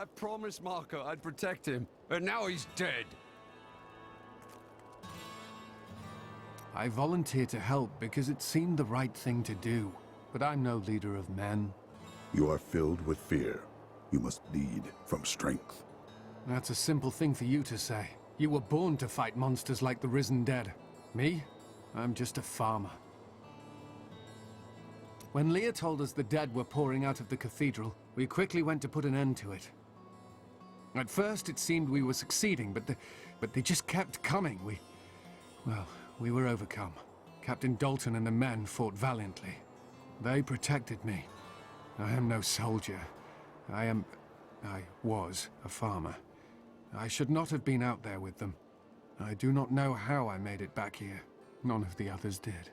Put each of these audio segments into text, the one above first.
I promised Marco I'd protect him, and now he's dead. I volunteered to help because it seemed the right thing to do. But I'm no leader of men. You are filled with fear. You must lead from strength. That's a simple thing for you to say. You were born to fight monsters like the risen dead. Me? I'm just a farmer. When Leah told us the dead were pouring out of the cathedral, we quickly went to put an end to it. At first it seemed we were succeeding, but they just kept coming. We were overcome. Captain Dalton and the men fought valiantly. They protected me. I am no soldier. I was a farmer. I should not have been out there with them. I do not know how I made it back here. None of the others did.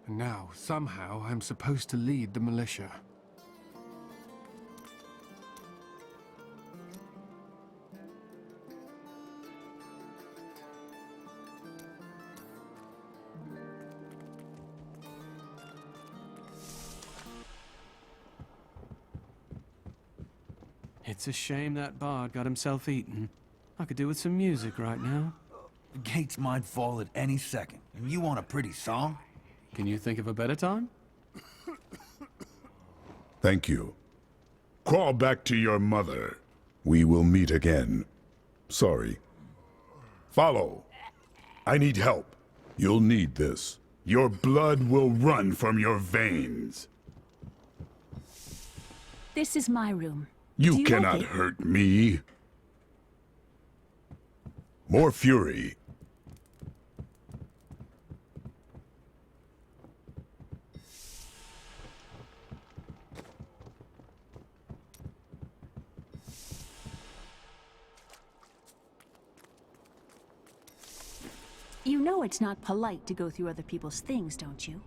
And now, somehow, I'm supposed to lead the militia. It's a shame that bard got himself eaten. I could do with some music right now. The gates might fall at any second, and you want a pretty song? Can you think of a better time? Thank you. Crawl back to your mother. We will meet again. Sorry. Follow. I need help. You'll need this. Your blood will run from your veins. This is my room. You cannot hurt me. More fury. You know it's not polite to go through other people's things, don't you?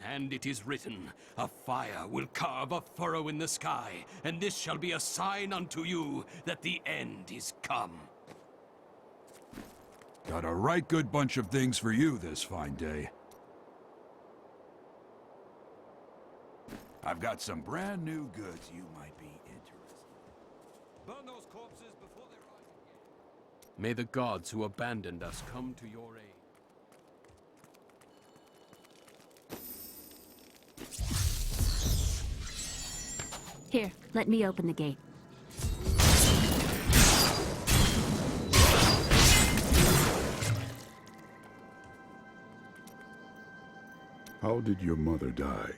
And it is written, a fire will carve a furrow in the sky, and this shall be a sign unto you that the end is come. Got a right good bunch of things for you this fine day. I've got some brand new goods you might be interested in. Burn those corpses before they rise again. May the gods who abandoned us come to your aid. Here, let me open the gate. How did your mother die?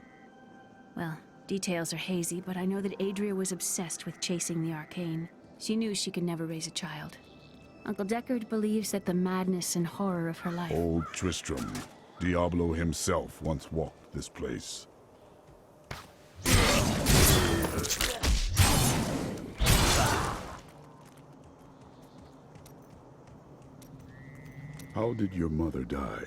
Well, details are hazy, but I know that Adria was obsessed with chasing the arcane. She knew she could never raise a child. Uncle Deckard believes that the madness and horror of her life... Old Tristram. Diablo himself once walked this place. How did your mother die?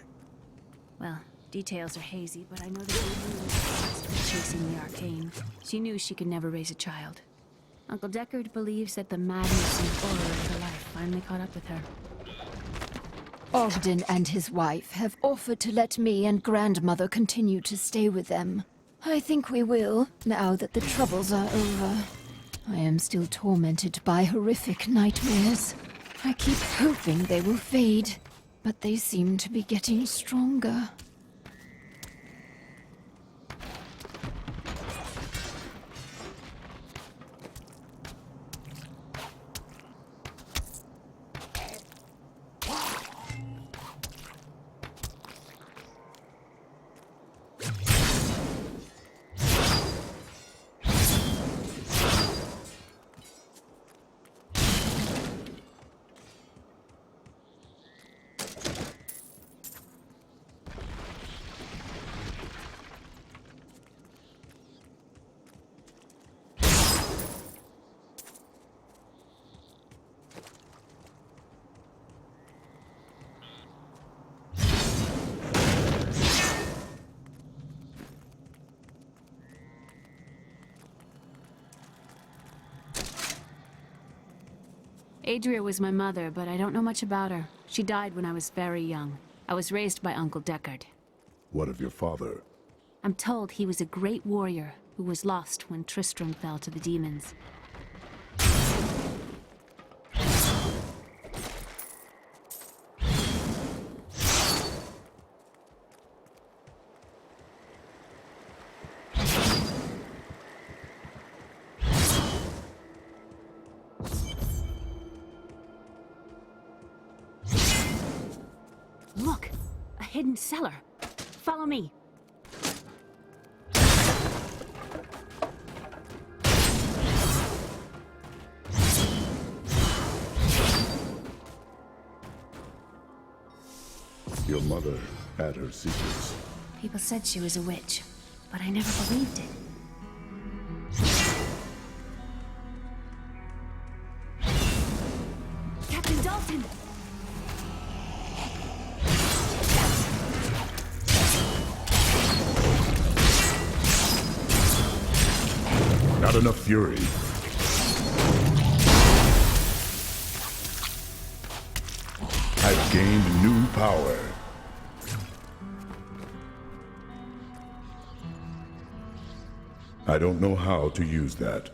Well, details are hazy, but I know that Adria was obsessed with chasing the arcane. She knew she could never raise a child. Uncle Deckard believes that the madness and horror of her life finally caught up with her. Ogden and his wife have offered to let me and grandmother continue to stay with them. I think we will, now that the troubles are over. I am still tormented by horrific nightmares. I keep hoping they will fade, but they seem to be getting stronger. Adria was my mother, but I don't know much about her. She died when I was very young. I was raised by Uncle Deckard. What of your father? I'm told he was a great warrior who was lost when Tristram fell to the demons. Look! A hidden cellar. Follow me. Your mother had her secrets. People said she was a witch, but I never believed it. Captain Dalton! Not enough fury. I've gained new power. I don't know how to use that.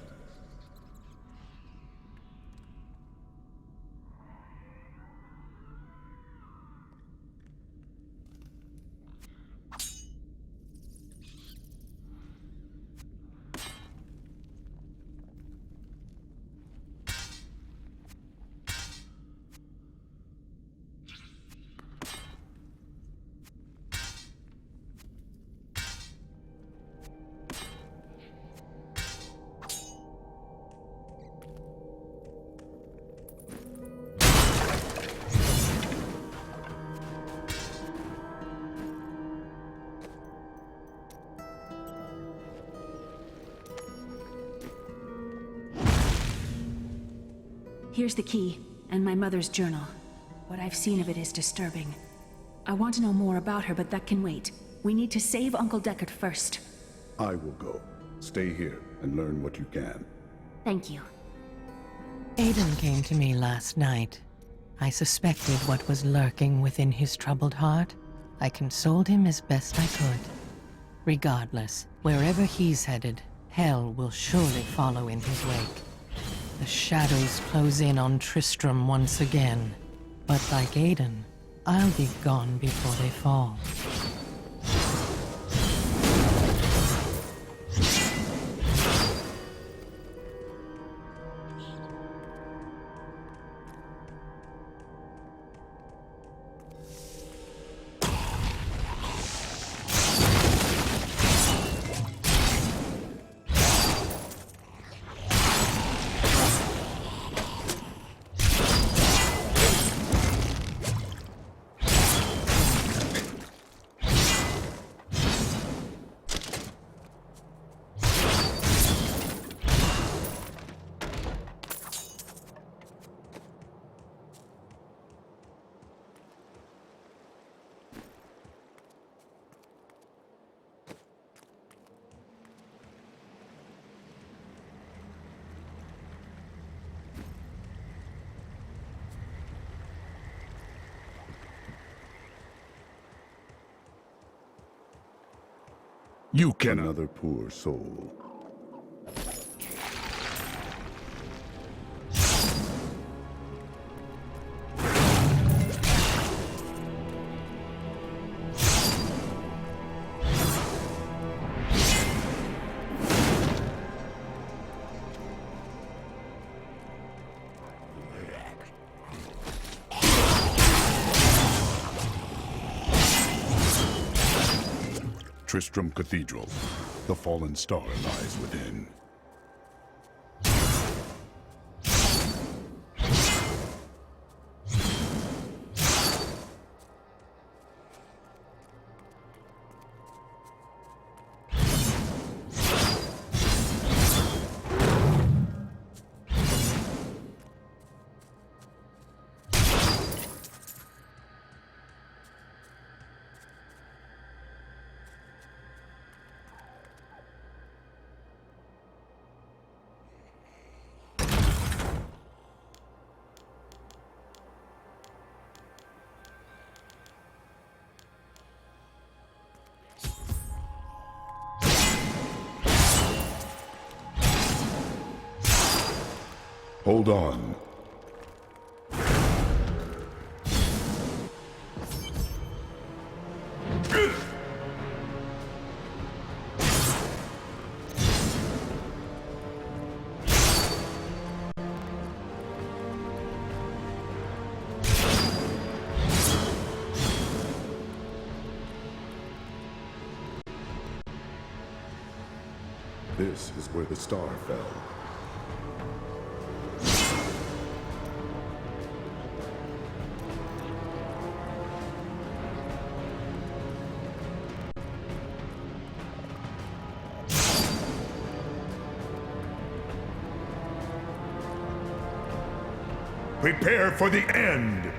Here's the key, and my mother's journal. What I've seen of it is disturbing. I want to know more about her, but that can wait. We need to save Uncle Deckard first. I will go. Stay here and learn what you can. Thank you. Aiden came to me last night. I suspected what was lurking within his troubled heart. I consoled him as best I could. Regardless, wherever he's headed, hell will surely follow in his wake. The shadows close in on Tristram once again. But like Aiden, I'll be gone before they fall. You can another poor soul. Tristram Cathedral. The fallen star lies within. Hold on. This is where the star fell. Prepare for the end!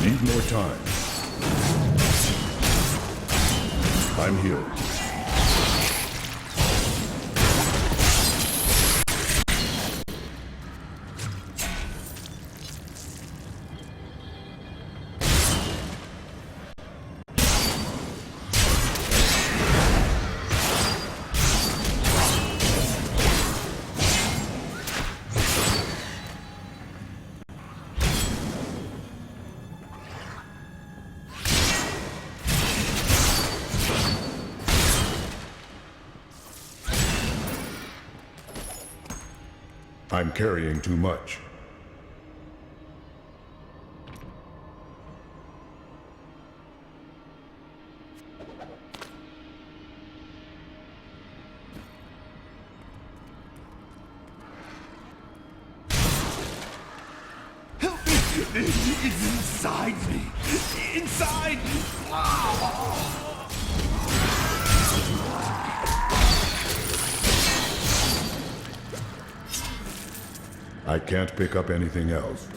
Need more time. I'm here. I'm carrying too much. Help me! It's inside me! Inside! I can't pick up anything else.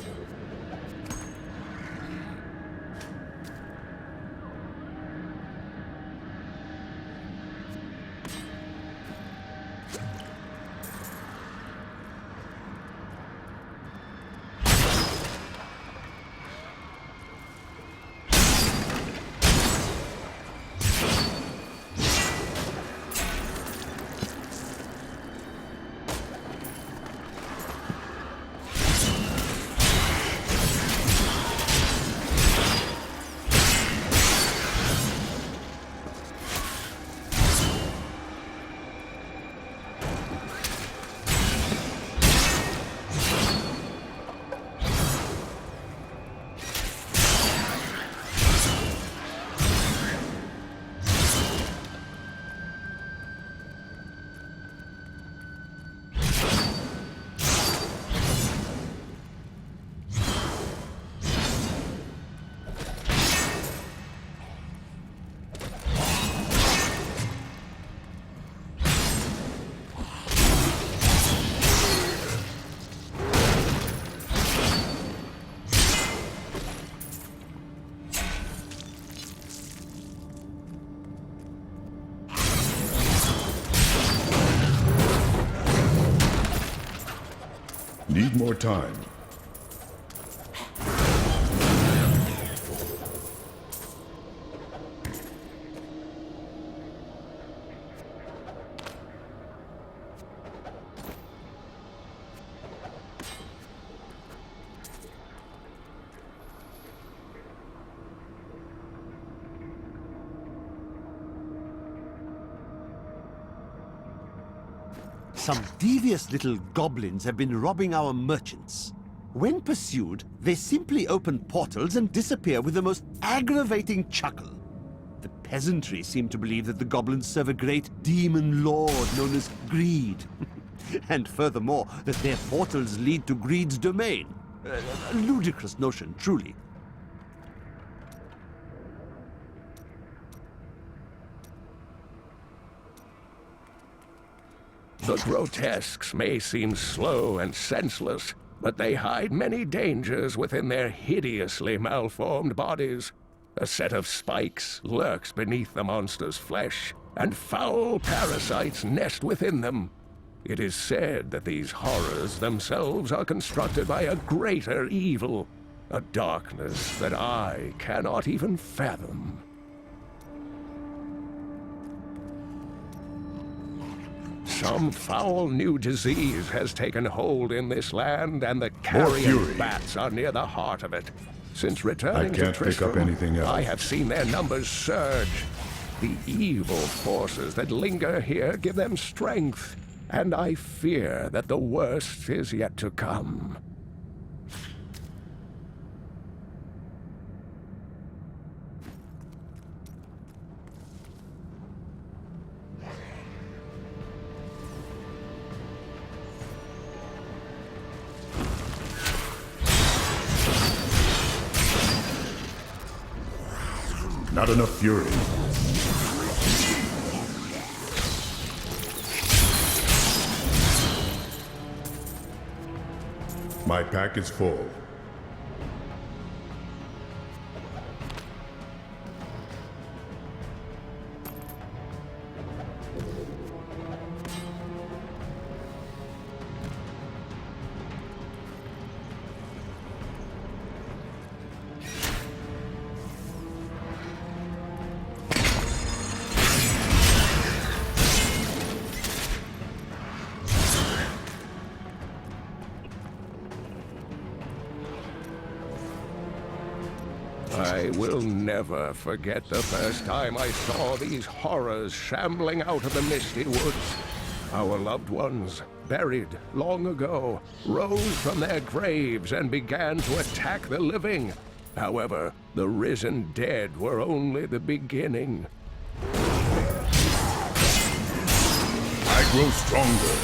Need more time. Some devious little goblins have been robbing our merchants. When pursued, they simply open portals and disappear with the most aggravating chuckle. The peasantry seem to believe that the goblins serve a great demon lord known as Greed. And furthermore, that their portals lead to Greed's domain. A ludicrous notion, truly. The grotesques may seem slow and senseless, but they hide many dangers within their hideously malformed bodies. A set of spikes lurks beneath the monster's flesh, and foul parasites nest within them. It is said that these horrors themselves are constructed by a greater evil, a darkness that I cannot even fathom. Some foul new disease has taken hold in this land, and the carrion bats are near the heart of it. Since returning to Tristram, pick up anything else. I have seen their numbers surge. The evil forces that linger here give them strength, and I fear that the worst is yet to come. Not enough fury. My pack is full. I will never forget the first time I saw these horrors shambling out of the misty woods. Our loved ones, buried long ago, rose from their graves and began to attack the living. However, the risen dead were only the beginning. I grow stronger.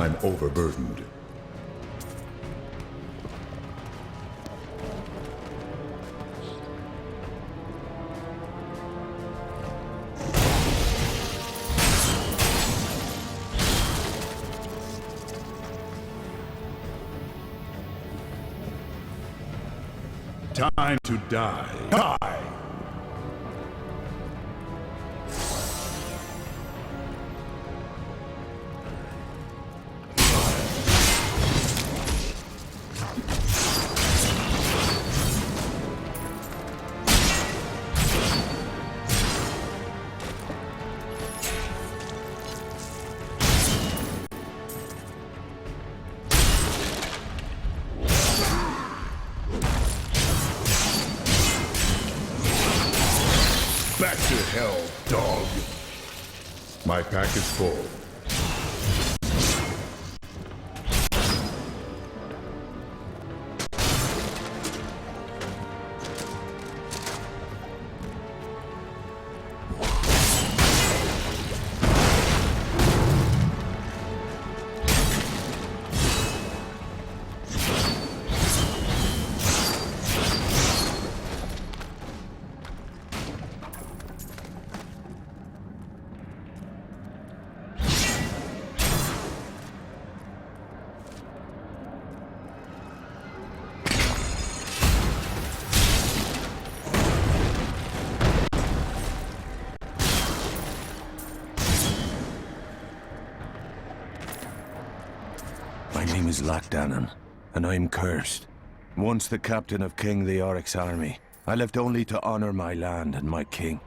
I'm overburdened. Time to die. Die! Back to hell, dog. My pack is full. name is Lachdanan, and I'm cursed. Once the captain of King Leoric's army, I left only to honor my land and my king.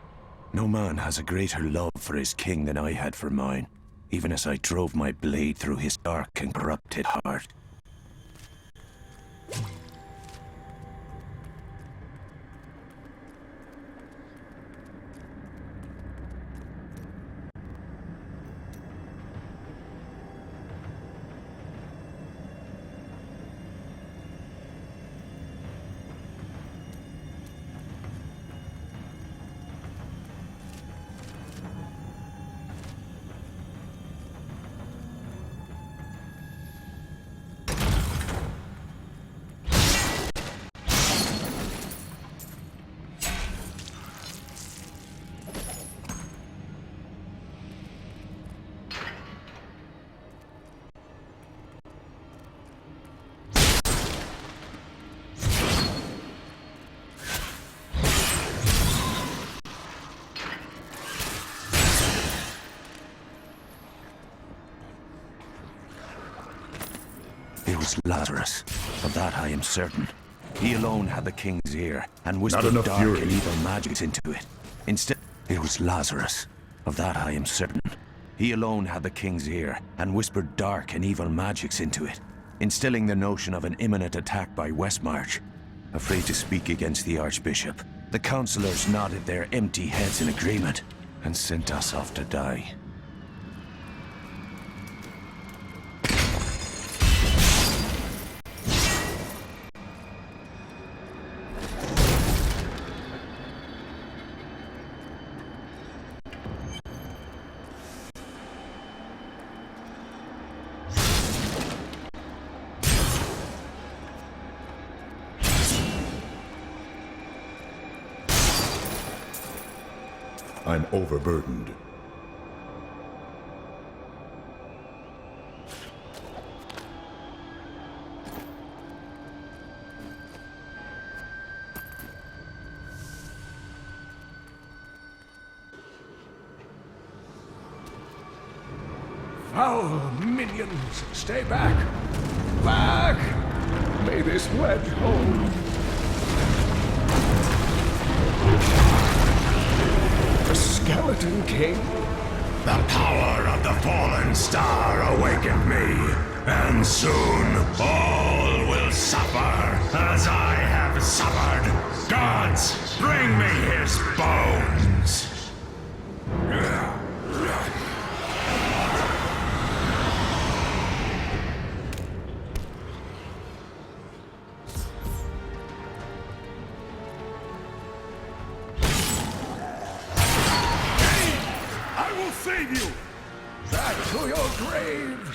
No man has a greater love for his king than I had for mine, even as I drove my blade through his dark and corrupted heart. It was Lazarus. Of that I am certain. He alone had the king's ear, and whispered dark fury. and evil magics into it. Instead, it was Lazarus. Of that I am certain. He alone had the king's ear, and whispered dark and evil magics into it, instilling the notion of an imminent attack by Westmarch. Afraid to speak against the Archbishop, the councillors nodded their empty heads in agreement, and sent us off to die. I'm overburdened. Foul minions, stay back! Back! May this wedge hold. The Skeleton King? The power of the fallen star awakened me, and soon all will suffer as I have suffered. Gods, bring me his bones! Save you! Back to your graves!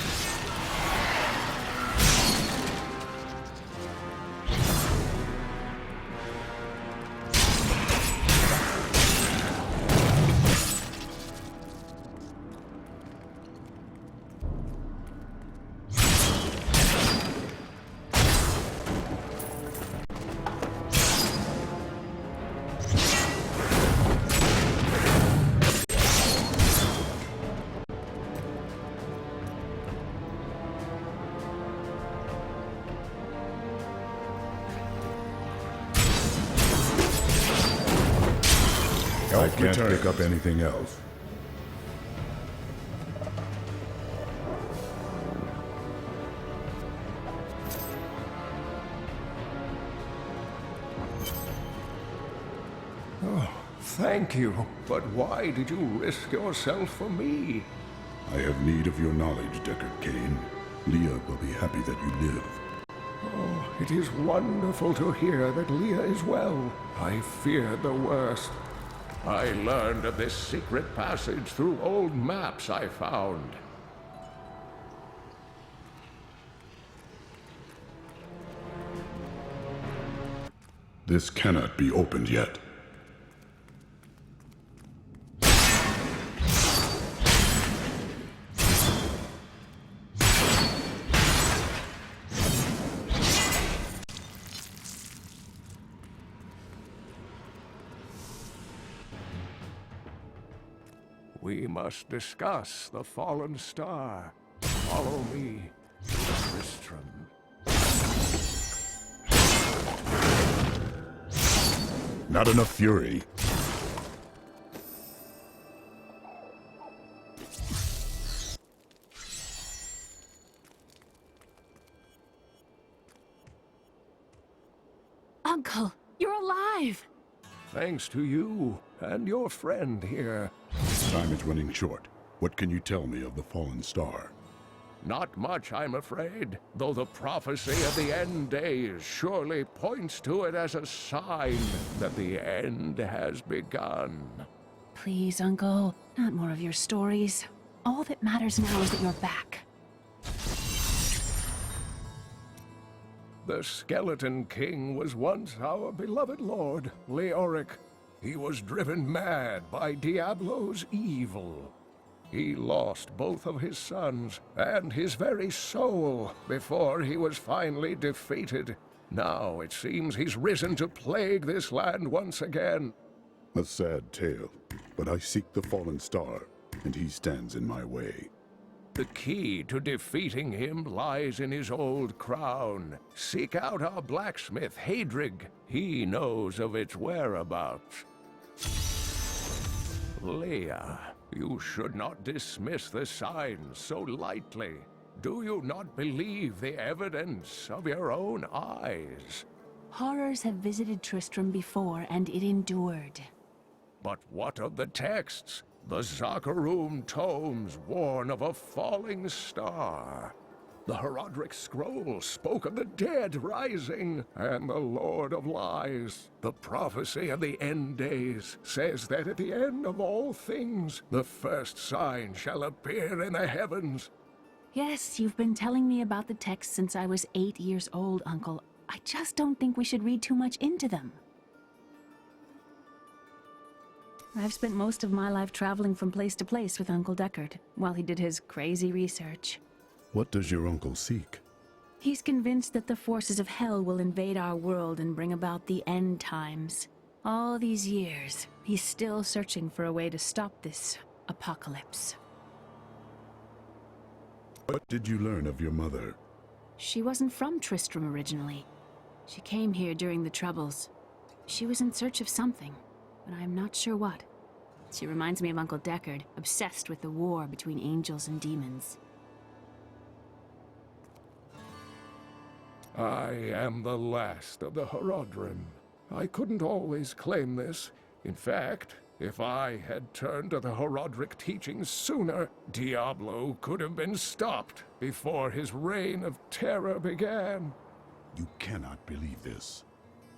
I can't pick up anything else. Oh, thank you. But why did you risk yourself for me? I have need of your knowledge, Deckard Cain. Leah will be happy that you live. Oh, it is wonderful to hear that Leah is well. I feared the worst. I learned of this secret passage through old maps I found. This cannot be opened yet. We must discuss the fallen star. Follow me to Tristram. Not enough fury. Uncle, you're alive! Thanks to you and your friend here. Time is running short. What can you tell me of the fallen star? Not much, I'm afraid, though the prophecy of the end days surely points to it as a sign that the end has begun. Please, Uncle, not more of your stories. All that matters now is that you're back. The Skeleton King was once our beloved lord, Leoric. He was driven mad by Diablo's evil. He lost both of his sons and his very soul before he was finally defeated. Now it seems he's risen to plague this land once again. A sad tale, but I seek the fallen star, and he stands in my way. The key to defeating him lies in his old crown. Seek out our blacksmith, Hadrig. He knows of its whereabouts. Leia, you should not dismiss the signs so lightly. Do you not believe the evidence of your own eyes? Horrors have visited Tristram before, and it endured. But what of the texts? The Zakarum tomes warn of a falling star. The Herodric scroll spoke of the dead rising, and the Lord of Lies. The prophecy of the end days says that at the end of all things, the first sign shall appear in the heavens. Yes, you've been telling me about the texts since I was 8 years old, Uncle. I just don't think we should read too much into them. I've spent most of my life traveling from place to place with Uncle Deckard, while he did his crazy research. What does your uncle seek? He's convinced that the forces of hell will invade our world and bring about the end times. All these years, he's still searching for a way to stop this apocalypse. What did you learn of your mother? She wasn't from Tristram originally. She came here during the Troubles. She was in search of something, but I'm not sure what. She reminds me of Uncle Deckard, obsessed with the war between angels and demons. I am the last of the Herodrim. I couldn't always claim this. In fact, if I had turned to the Herodric teachings sooner, Diablo could have been stopped before his reign of terror began. You cannot believe this.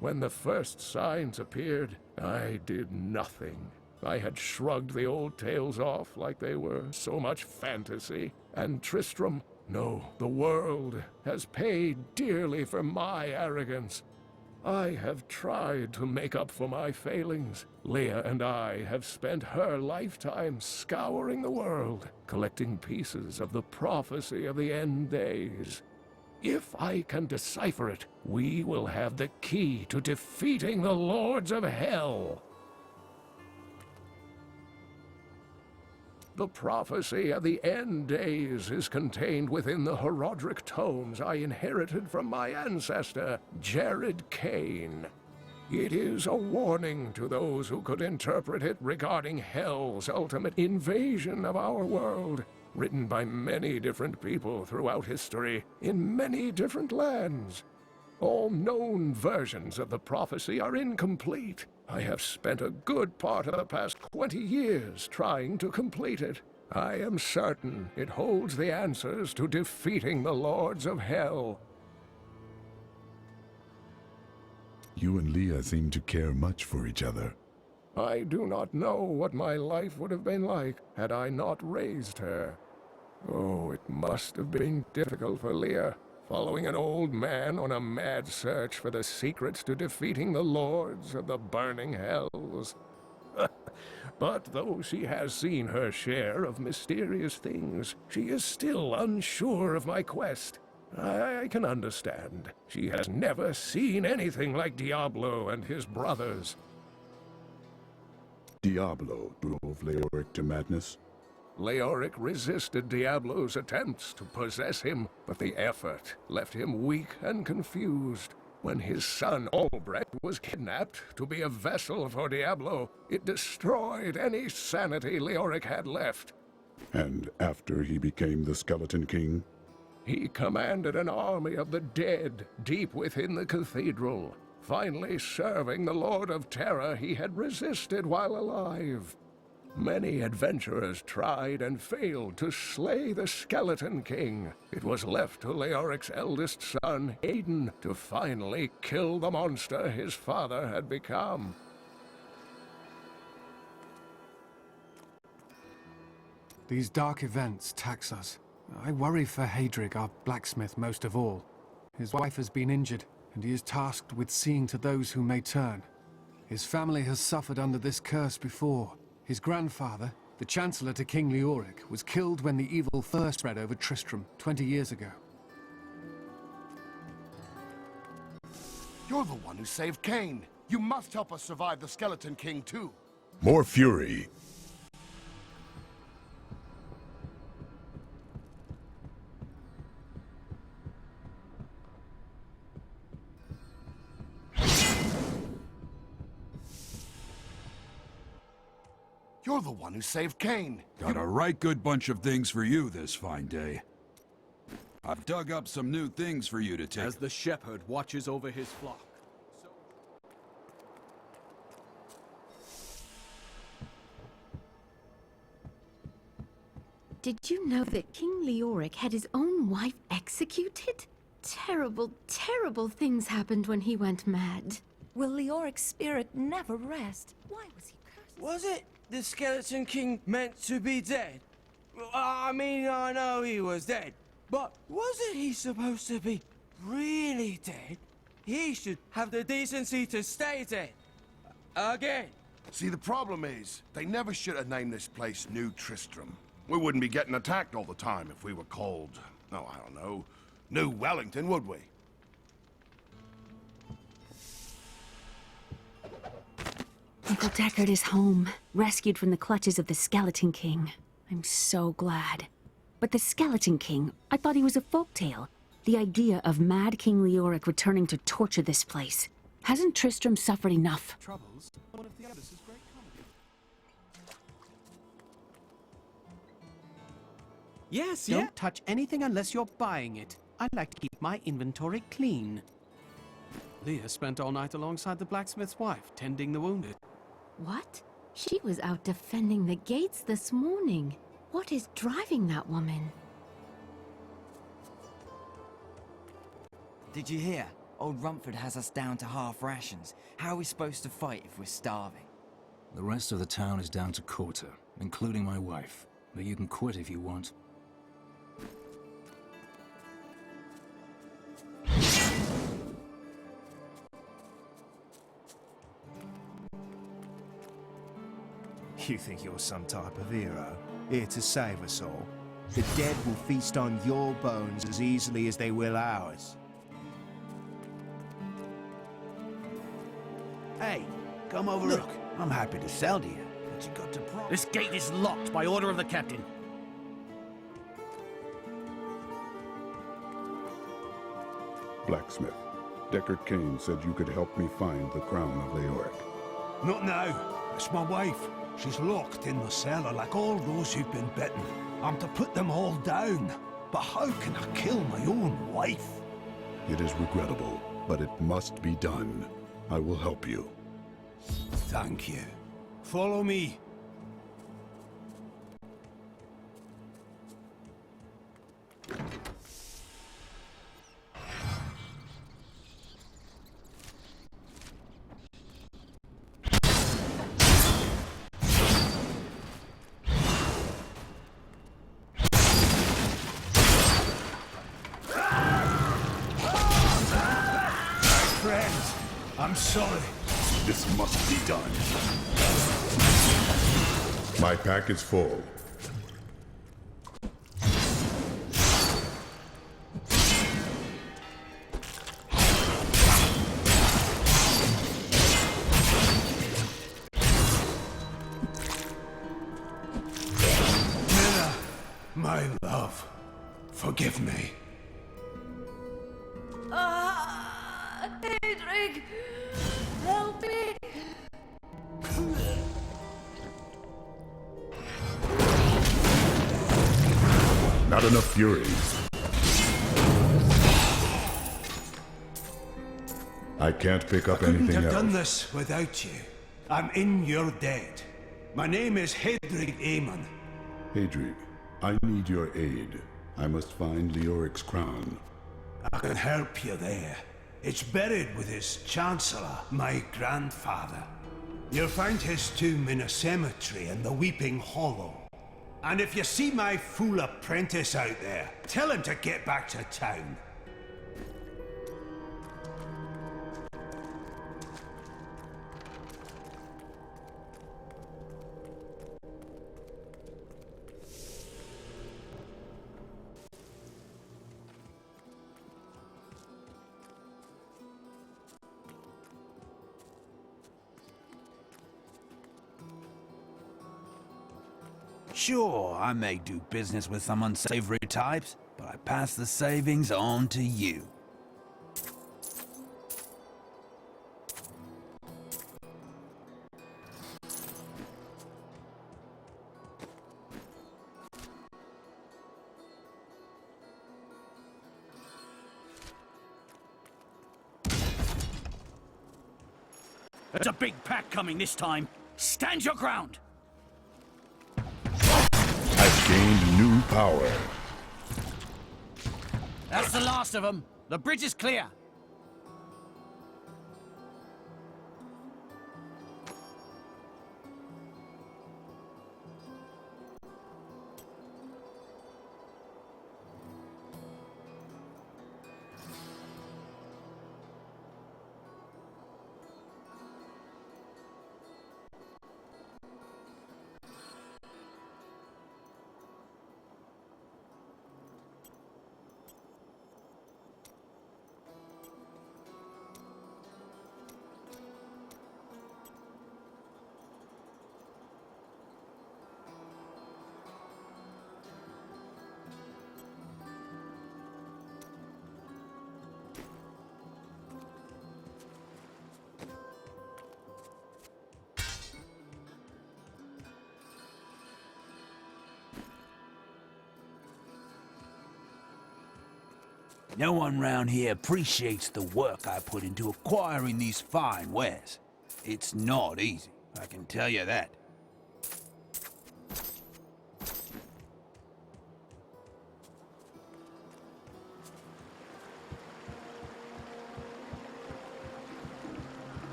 When the first signs appeared, I did nothing. I had shrugged the old tales off like they were so much fantasy. And Tristram, no, the world has paid dearly for my arrogance. I have tried to make up for my failings. Leia and I have spent her lifetime scouring the world, collecting pieces of the prophecy of the end days. If I can decipher it, we will have the key to defeating the Lords of Hell. The prophecy of the end days is contained within the Herodric tomes I inherited from my ancestor, Jared Kane. It is a warning to those who could interpret it regarding Hell's ultimate invasion of our world, written by many different people throughout history, in many different lands. All known versions of the prophecy are incomplete. I have spent a good part of the past 20 years trying to complete it. I am certain it holds the answers to defeating the Lords of Hell. You and Leia seem to care much for each other. I do not know what my life would have been like had I not raised her. Oh, it must have been difficult for Leia, following an old man on a mad search for the secrets to defeating the Lords of the Burning Hells. But though she has seen her share of mysterious things, she is still unsure of my quest. I can understand. She has never seen anything like Diablo and his brothers. Diablo drove Leoric to madness. Leoric resisted Diablo's attempts to possess him, but the effort left him weak and confused. When his son Albrecht was kidnapped to be a vessel for Diablo, it destroyed any sanity Leoric had left. And after he became the Skeleton King? He commanded an army of the dead deep within the cathedral, finally serving the Lord of Terror he had resisted while alive. Many adventurers tried and failed to slay the Skeleton King. It was left to Leoric's eldest son, Aiden, to finally kill the monster his father had become. These dark events tax us. I worry for Hadrig, our blacksmith, most of all. His wife has been injured, and he is tasked with seeing to those who may turn. His family has suffered under this curse before. His grandfather, the Chancellor to King Leoric, was killed when the evil first spread over Tristram 20 years ago. You're the one who saved Cain. You must help us survive the Skeleton King, too. More fury. You're the one who saved Cain. Got a right good bunch of things for you this fine day. I've dug up some new things for you to take. As the shepherd watches over his flock. Did you know that King Leoric had his own wife executed? Terrible, terrible things happened when he went mad. Will Leoric's spirit never rest? Why was he cursed? Was it the Skeleton King meant to be dead? I mean, I know he was dead, but wasn't he supposed to be really dead? He should have the decency to stay dead. Again. See, the problem is, they never should have named this place New Tristram. We wouldn't be getting attacked all the time if we were called, oh, I don't know, New Wellington, would we? Uncle Deckard is home, rescued from the clutches of the Skeleton King. I'm so glad. But the Skeleton King, I thought he was a folktale. The idea of Mad King Leoric returning to torture this place. Hasn't Tristram suffered enough? Troubles, one of the others is great comedy. Yes, Don't touch anything unless you're buying it. I like to keep my inventory clean. Leah spent all night alongside the blacksmith's wife, tending the wounded. What? She was out defending the gates this morning. What is driving that woman? Did you hear? Old Rumford has us down to half rations. How are we supposed to fight if we're starving? The rest of the town is down to quarter, including my wife. But you can quit if you want. You think you're some type of hero, here to save us all? The dead will feast on your bones as easily as they will ours. Hey, come over. Look, I'm happy to sell to you, but you got to promise. This gate is locked by order of the captain. Blacksmith. Deckard Cain said you could help me find the crown of Leoric. Not now. It's my wife. She's locked in the cellar like all those who've been bitten. I'm to put them all down. But how can I kill my own wife? It is regrettable, but it must be done. I will help you. Thank you. Follow me. I'm sorry. This must be done. My pack is full. Minna, my love, forgive me. Hedrig! Help me! Not enough fury. I can't pick up Couldn't anything have else. done this without you. I'm in your debt. My name is Hedrig Aemon. Hadrig, I need your aid. I must find Leoric's crown. I can help you there. It's buried with his Chancellor, my grandfather. You'll find his tomb in a cemetery in the Weeping Hollow. And if you see my fool apprentice out there, tell him to get back to town. Sure, I may do business with some unsavory types, but I pass the savings on to you. There's a big pack coming this time. Stand your ground! I've gained new power. That's the last of them. The bridge is clear. No one round here appreciates the work I put into acquiring these fine wares. It's not easy, I can tell you that.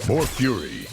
More fury.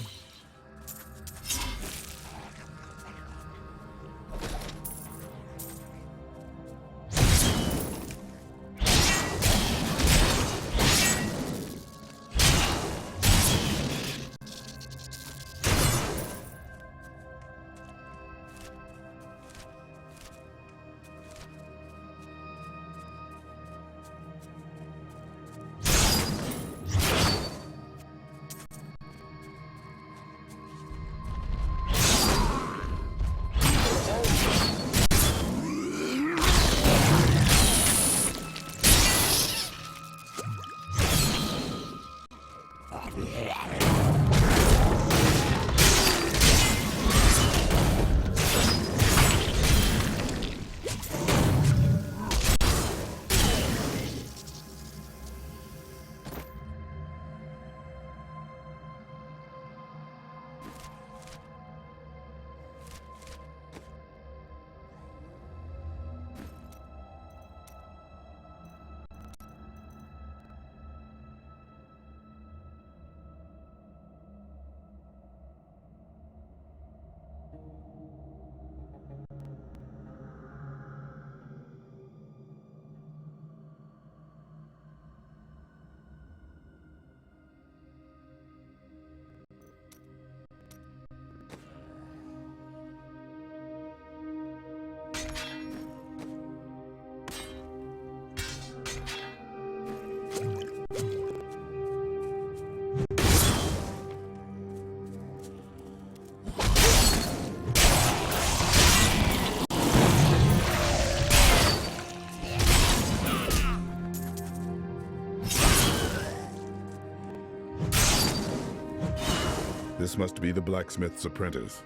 This must be the blacksmith's apprentice.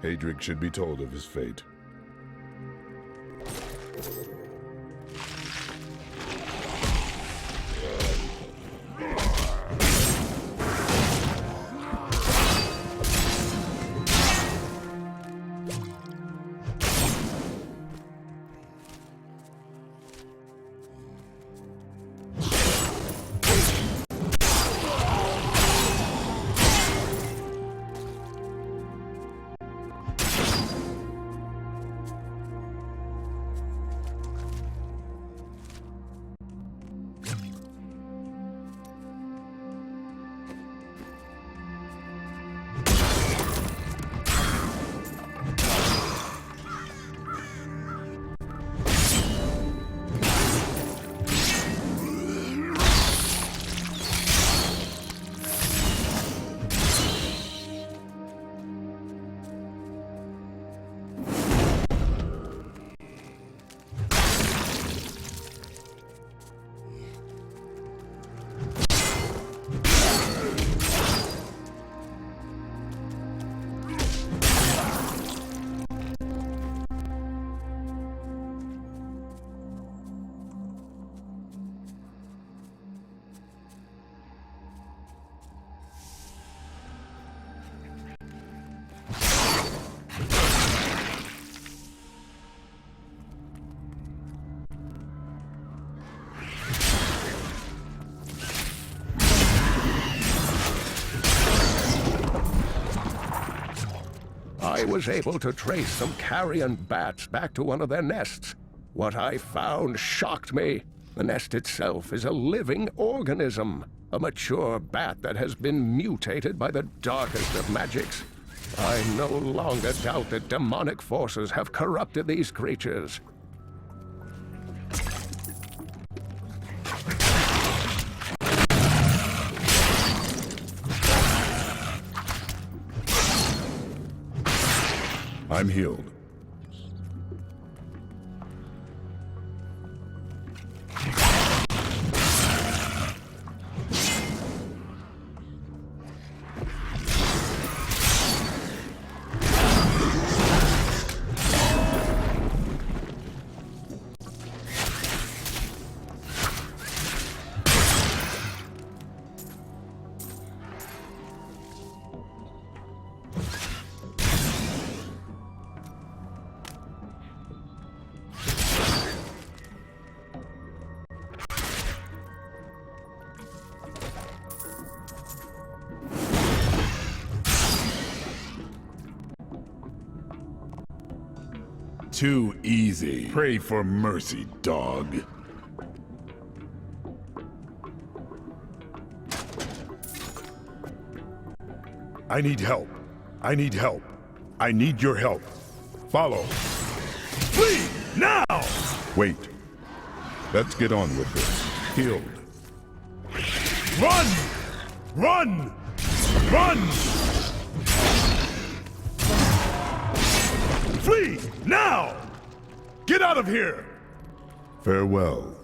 Hadric should be told of his fate. I was able to trace some carrion bats back to one of their nests. What I found shocked me. The nest itself is a living organism, a mature bat that has been mutated by the darkest of magics. I no longer doubt that demonic forces have corrupted these creatures. I'm healed. Too easy. Pray for mercy, dog. I need help. I need help. I need your help. Follow. Flee! Now! Wait. Let's get on with this. Healed. Run! Run! Run! Flee! Now! Get out of here! Farewell.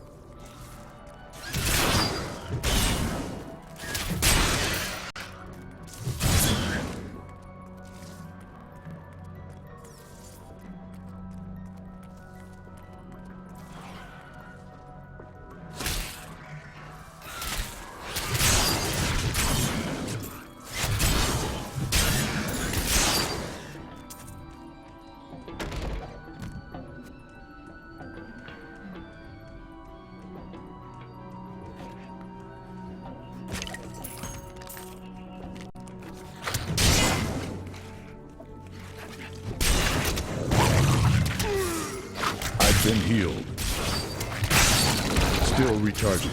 Been healed. Still recharging.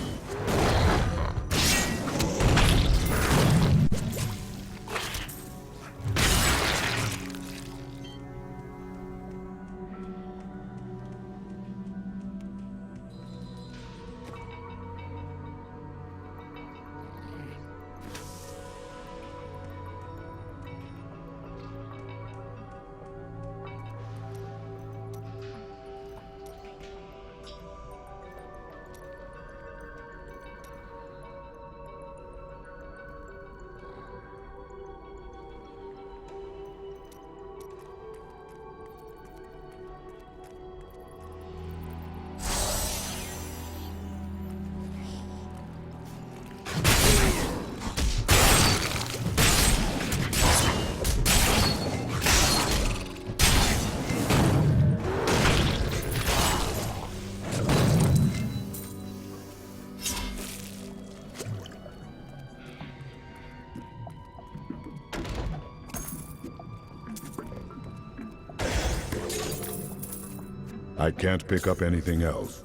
I can't pick up anything else.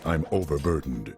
I'm overburdened.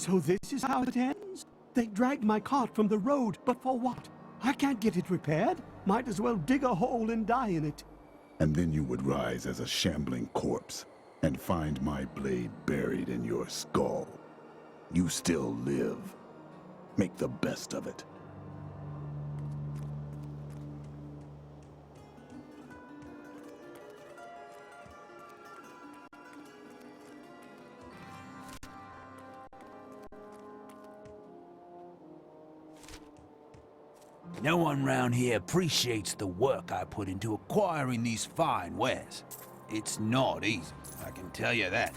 So this is how it ends? They dragged my cart from the road, but for what? I can't get it repaired. Might as well dig a hole and die in it. And then you would rise as a shambling corpse and find my blade buried in your skull. You still live. Make the best of it. No one round here appreciates the work I put into acquiring these fine wares. It's not easy, I can tell you that.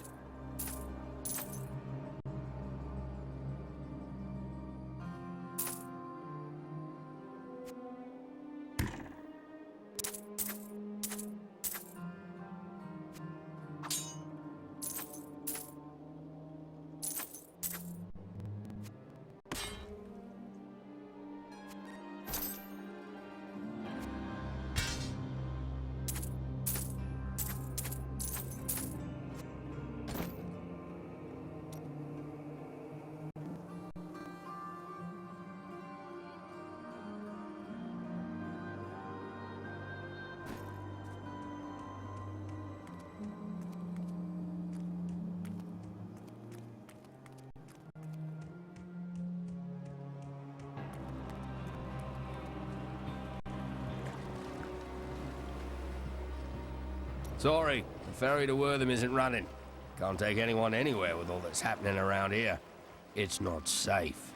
Sorry, the ferry to Wortham isn't running. Can't take anyone anywhere with all that's happening around here. It's not safe.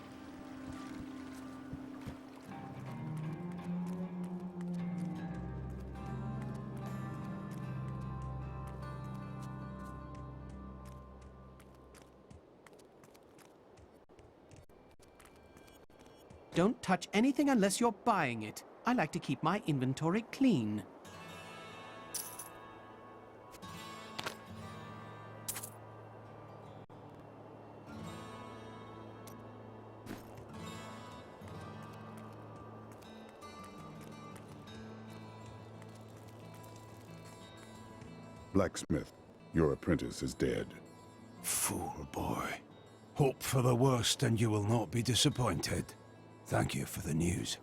Don't touch anything unless you're buying it. I like to keep my inventory clean. Blacksmith, your apprentice is dead. Fool boy. Hope for the worst and you will not be disappointed. Thank you for the news.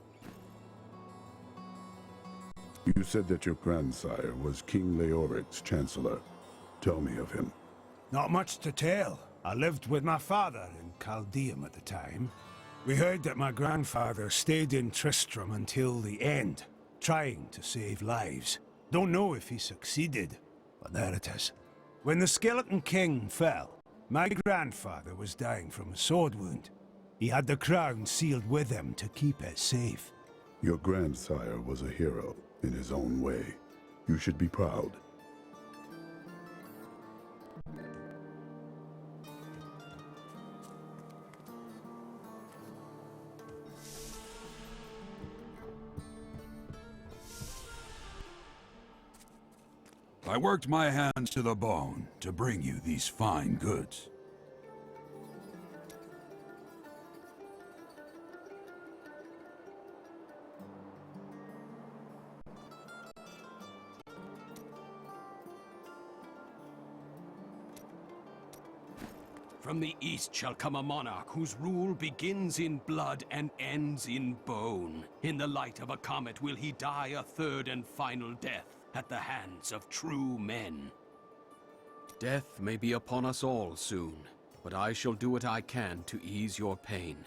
You said that your grandsire was King Leoric's chancellor. Tell me of him. Not much to tell. I lived with my father in Chaldeum at the time. We heard that my grandfather stayed in Tristram until the end, trying to save lives. Don't know if he succeeded, but there it is. When the Skeleton King fell, my grandfather was dying from a sword wound. He had the crown sealed with him to keep it safe. Your grandsire was a hero in his own way. You should be proud. I worked my hands to the bone to bring you these fine goods. From the east shall come a monarch whose rule begins in blood and ends in bone. In the light of a comet will he die a third and final death at the hands of true men. Death may be upon us all soon, but I shall do what I can to ease your pain.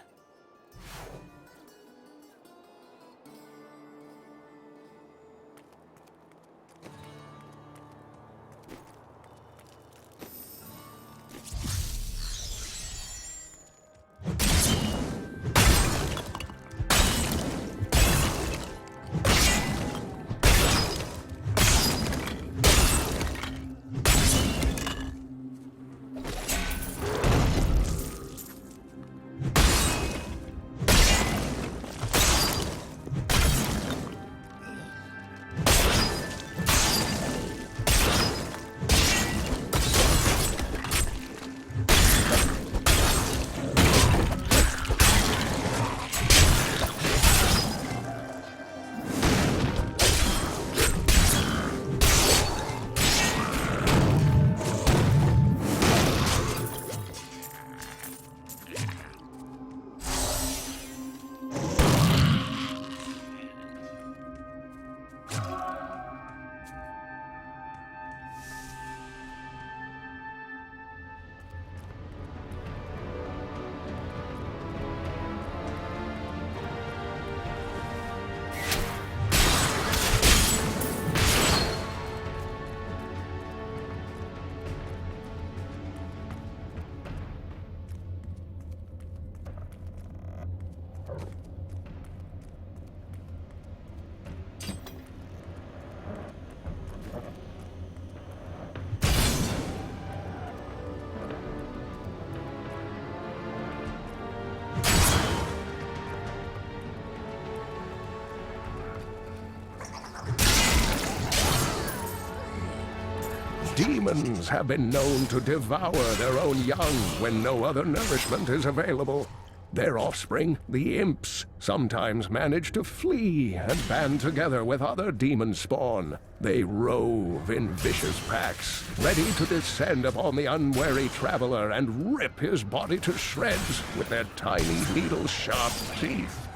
Demons have been known to devour their own young when no other nourishment is available. Their offspring, the imps, sometimes manage to flee and band together with other demon spawn. They rove in vicious packs, ready to descend upon the unwary traveler and rip his body to shreds with their tiny needle-sharp teeth.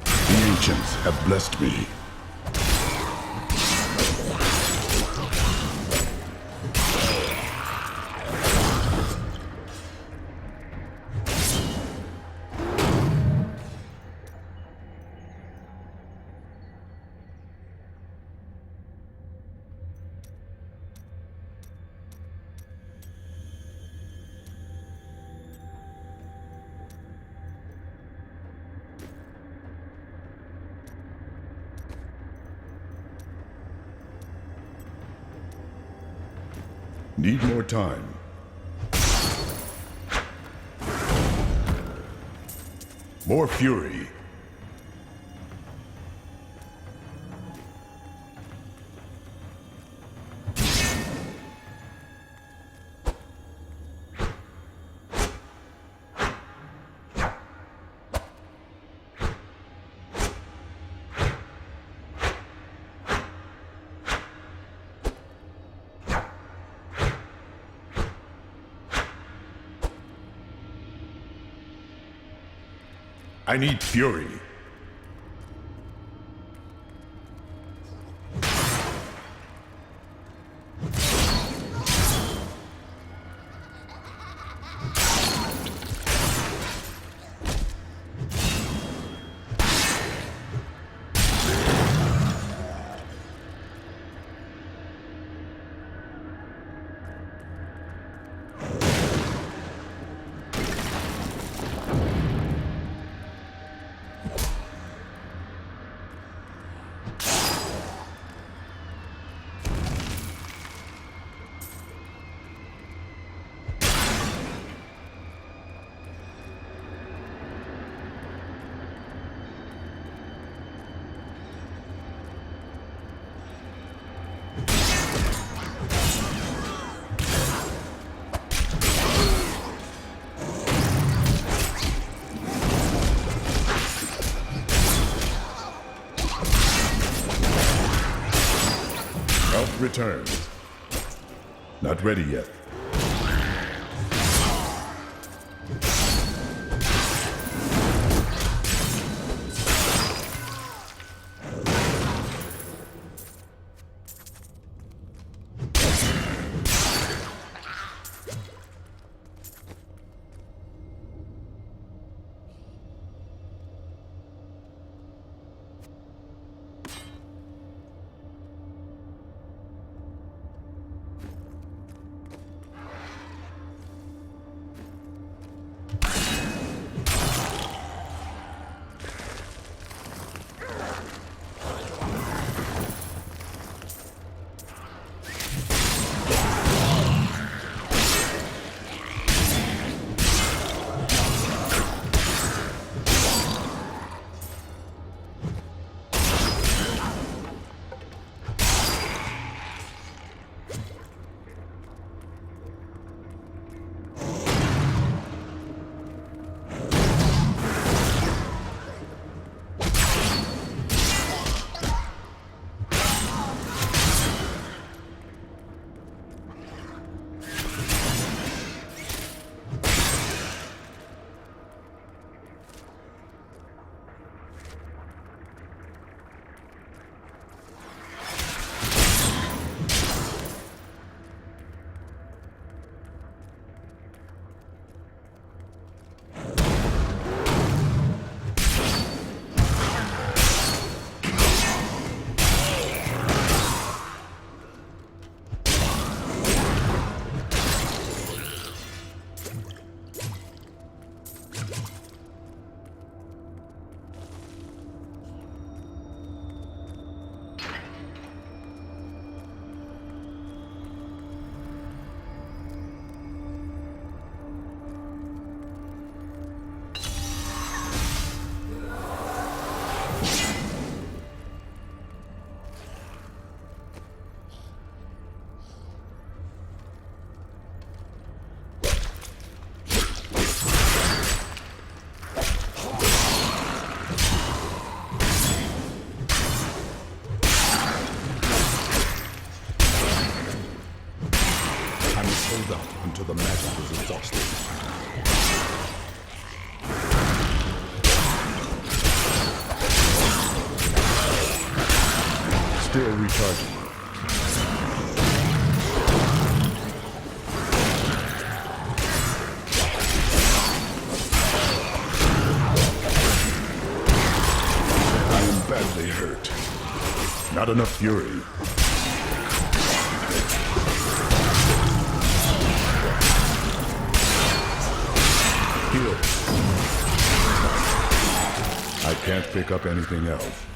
The ancients have blessed me. Need more time. More fury. I need fury. Health returned. Not ready yet. Hold out until the magic is exhausted. Still recharging. I am badly hurt. Not enough fury. Heal. I can't pick up anything else.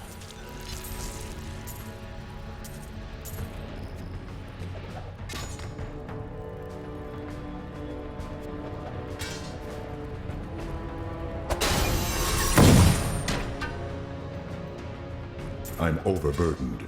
I'm overburdened.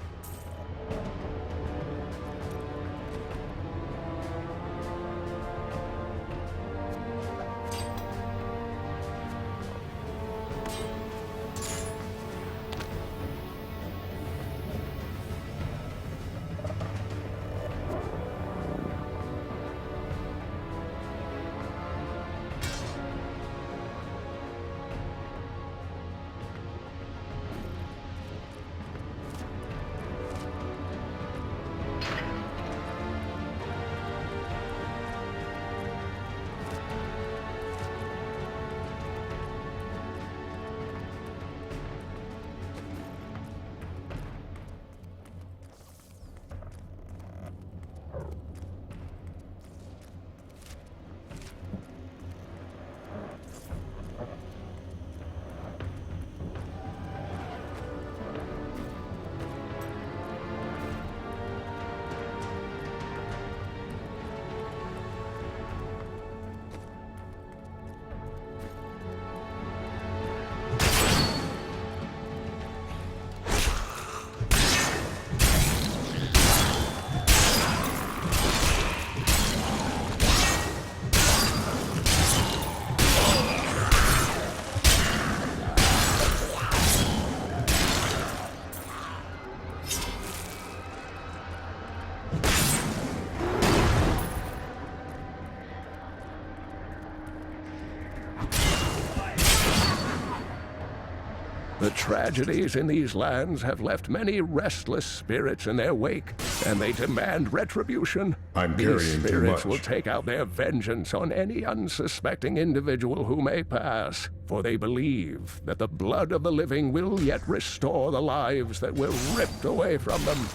The tragedies in these lands have left many restless spirits in their wake, and they demand retribution. I'm These carrying too spirits much. will take out their vengeance on any unsuspecting individual who may pass, for they believe that the blood of the living will yet restore the lives that were ripped away from them.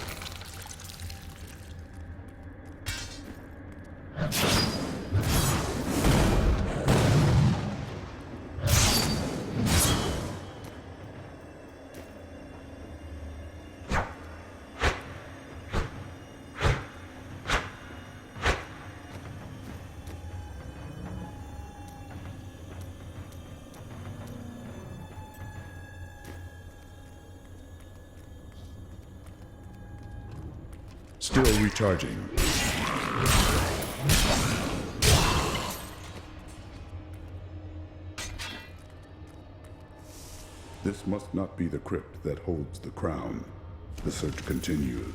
Still recharging. This must not be the crypt that holds the crown. The search continues.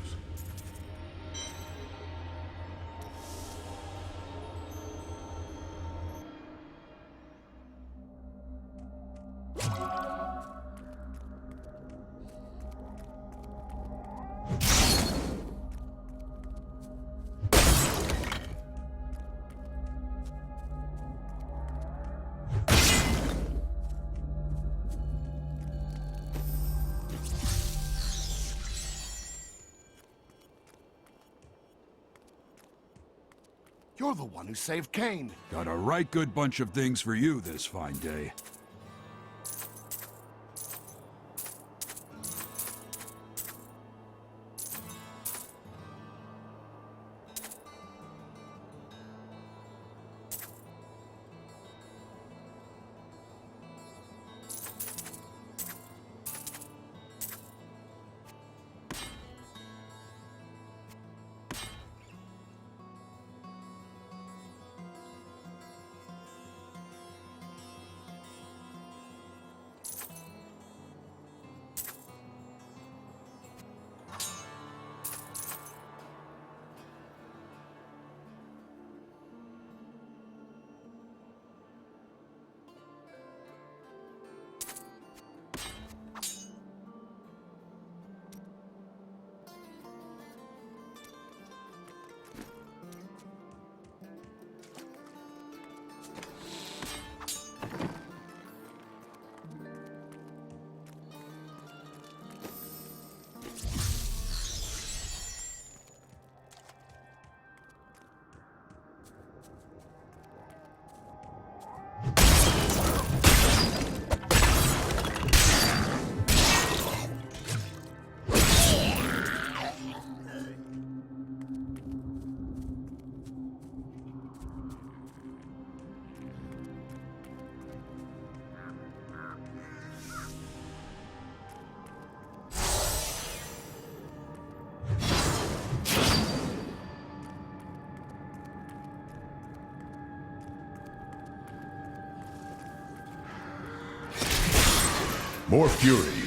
You're the one who saved Cain. Got a right good bunch of things for you this fine day. More fury.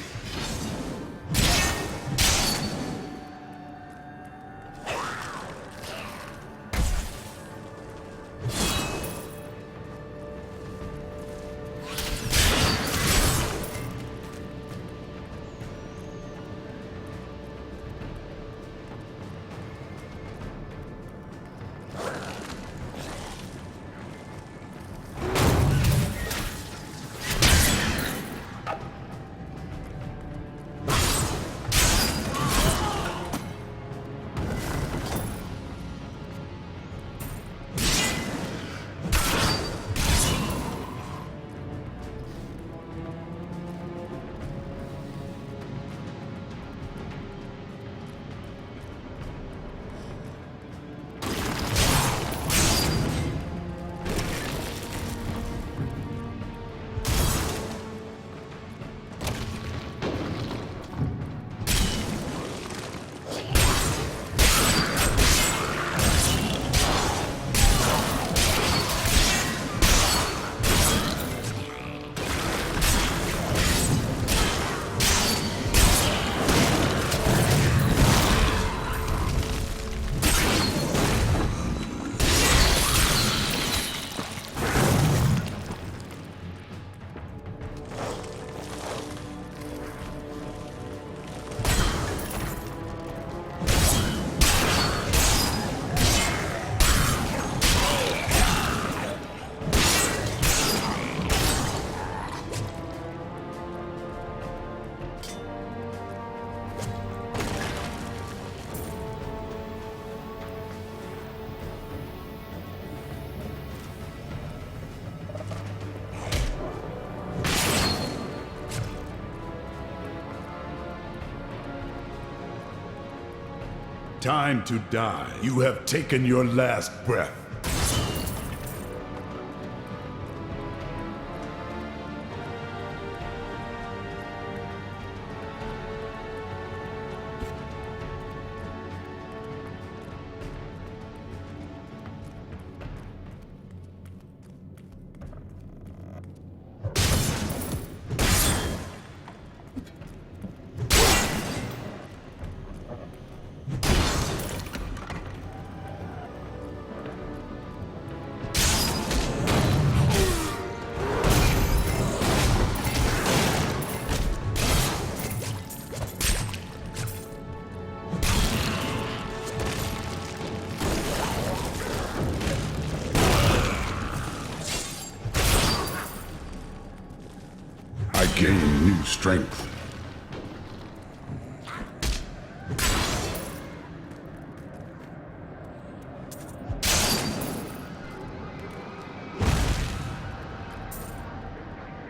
time to die. You have taken your last breath. I gain new strength.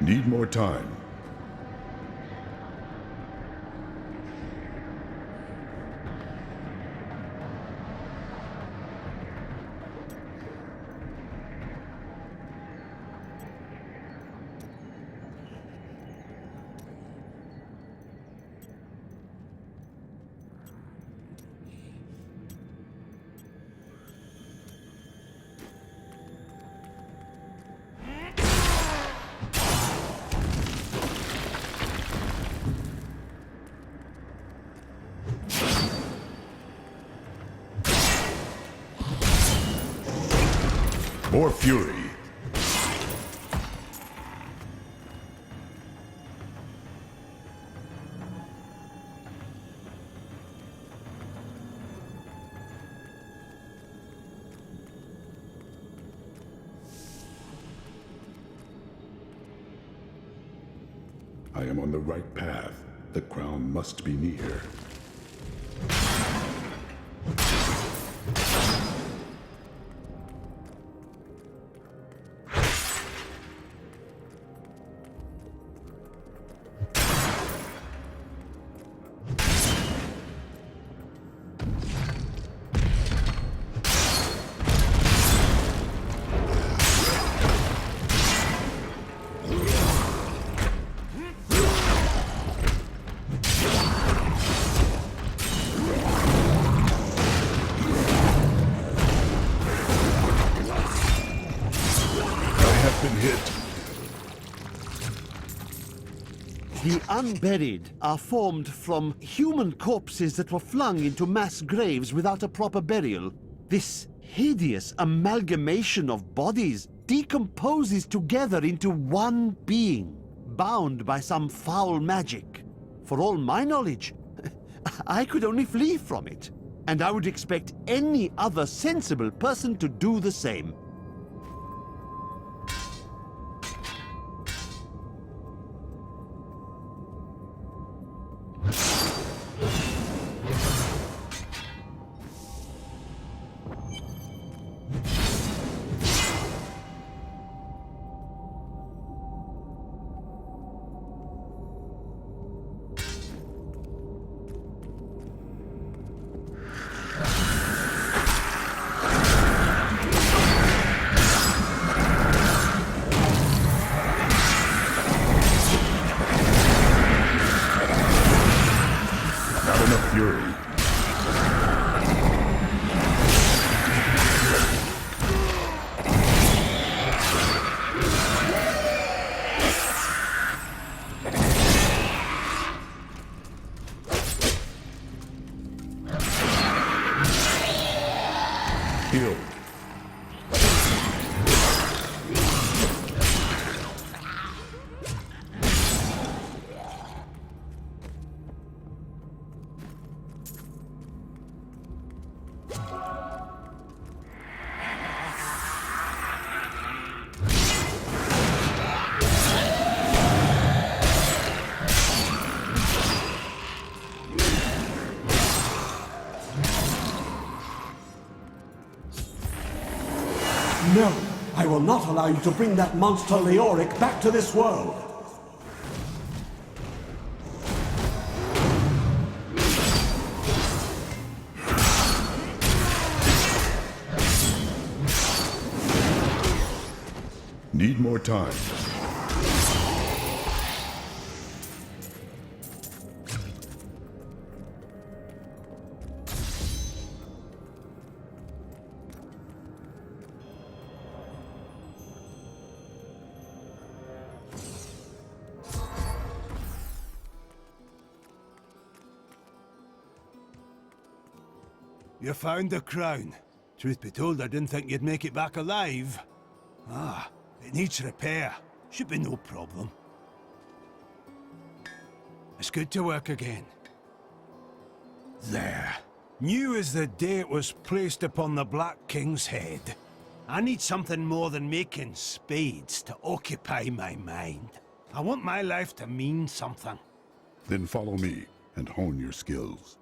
Need more time. More fury. I am on the right path. The crown must be near. The unburied are formed from human corpses that were flung into mass graves without a proper burial. This hideous amalgamation of bodies decomposes together into one being, bound by some foul magic. For all my knowledge, I could only flee from it, and I would expect any other sensible person to do the same. No, I will not allow you to bring that monster Leoric back to this world. Need more time. You found the crown. Truth be told, I didn't think you'd make it back alive. Ah, it needs repair. Should be no problem. It's good to work again. There. New as the day it was placed upon the Black King's head. I need something more than making spades to occupy my mind. I want my life to mean something. Then follow me and hone your skills.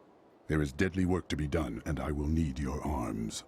There is deadly work to be done, and I will need your arms.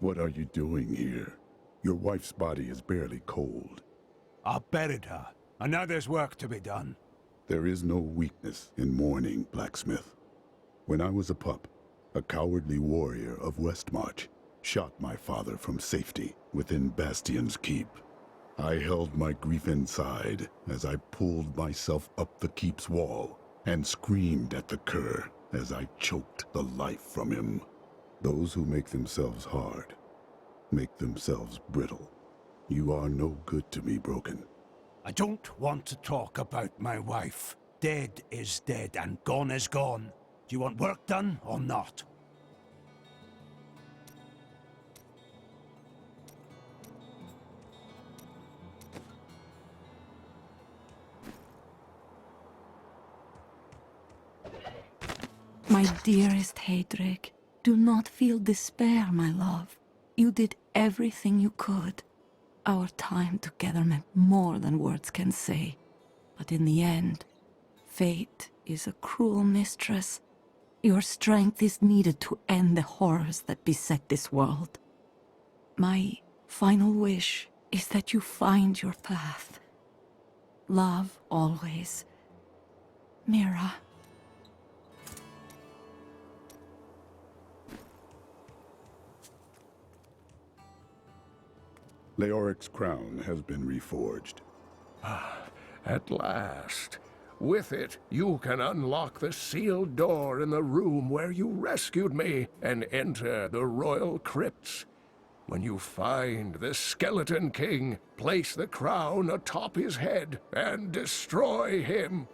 What are you doing here? Your wife's body is barely cold. I buried her, and now there's work to be done. There is no weakness in mourning, blacksmith. When I was a pup, a cowardly warrior of Westmarch shot my father from safety within Bastion's keep. I held my grief inside as I pulled myself up the keep's wall and screamed at the cur as I choked the life from him. Those who make themselves hard make themselves brittle. You are no good to me, Broken. I don't want to talk about my wife. Dead is dead and gone is gone. Do you want work done or not? My dearest Heydrich, do not feel despair, my love. You did everything you could. Our time together meant more than words can say. But in the end, fate is a cruel mistress. Your strength is needed to end the horrors that beset this world. My final wish is that you find your path. Love always. Mira. Leoric's crown has been reforged. At last. With it, you can unlock the sealed door in the room where you rescued me and enter the royal crypts. When you find the Skeleton King, place the crown atop his head and destroy him.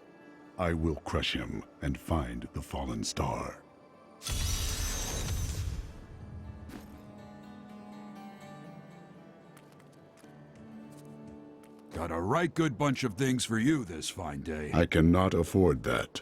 I will crush him and find the fallen star. Got a right good bunch of things for you this fine day. I cannot afford that.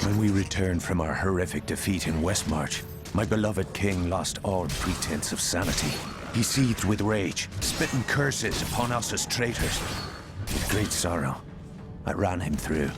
When we returned from our horrific defeat in Westmarch, my beloved king lost all pretense of sanity. He seethed with rage, spitting curses upon us as traitors. With great sorrow, I ran him through.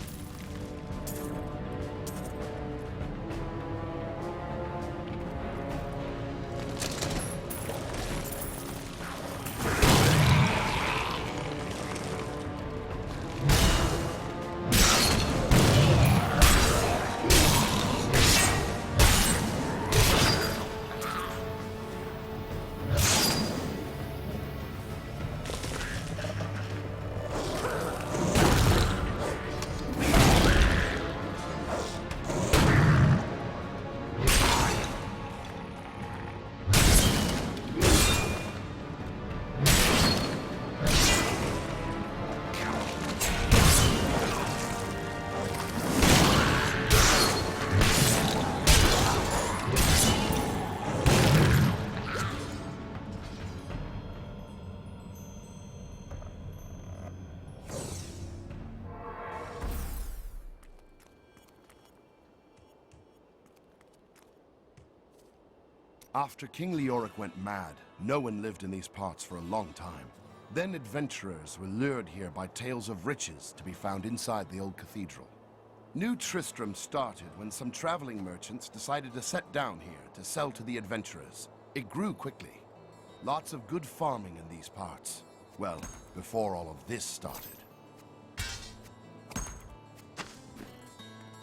After King Leoric went mad, no one lived in these parts for a long time. Then adventurers were lured here by tales of riches to be found inside the old cathedral. New Tristram started when some traveling merchants decided to set down here to sell to the adventurers. It grew quickly. Lots of good farming in these parts. Well, before all of this started.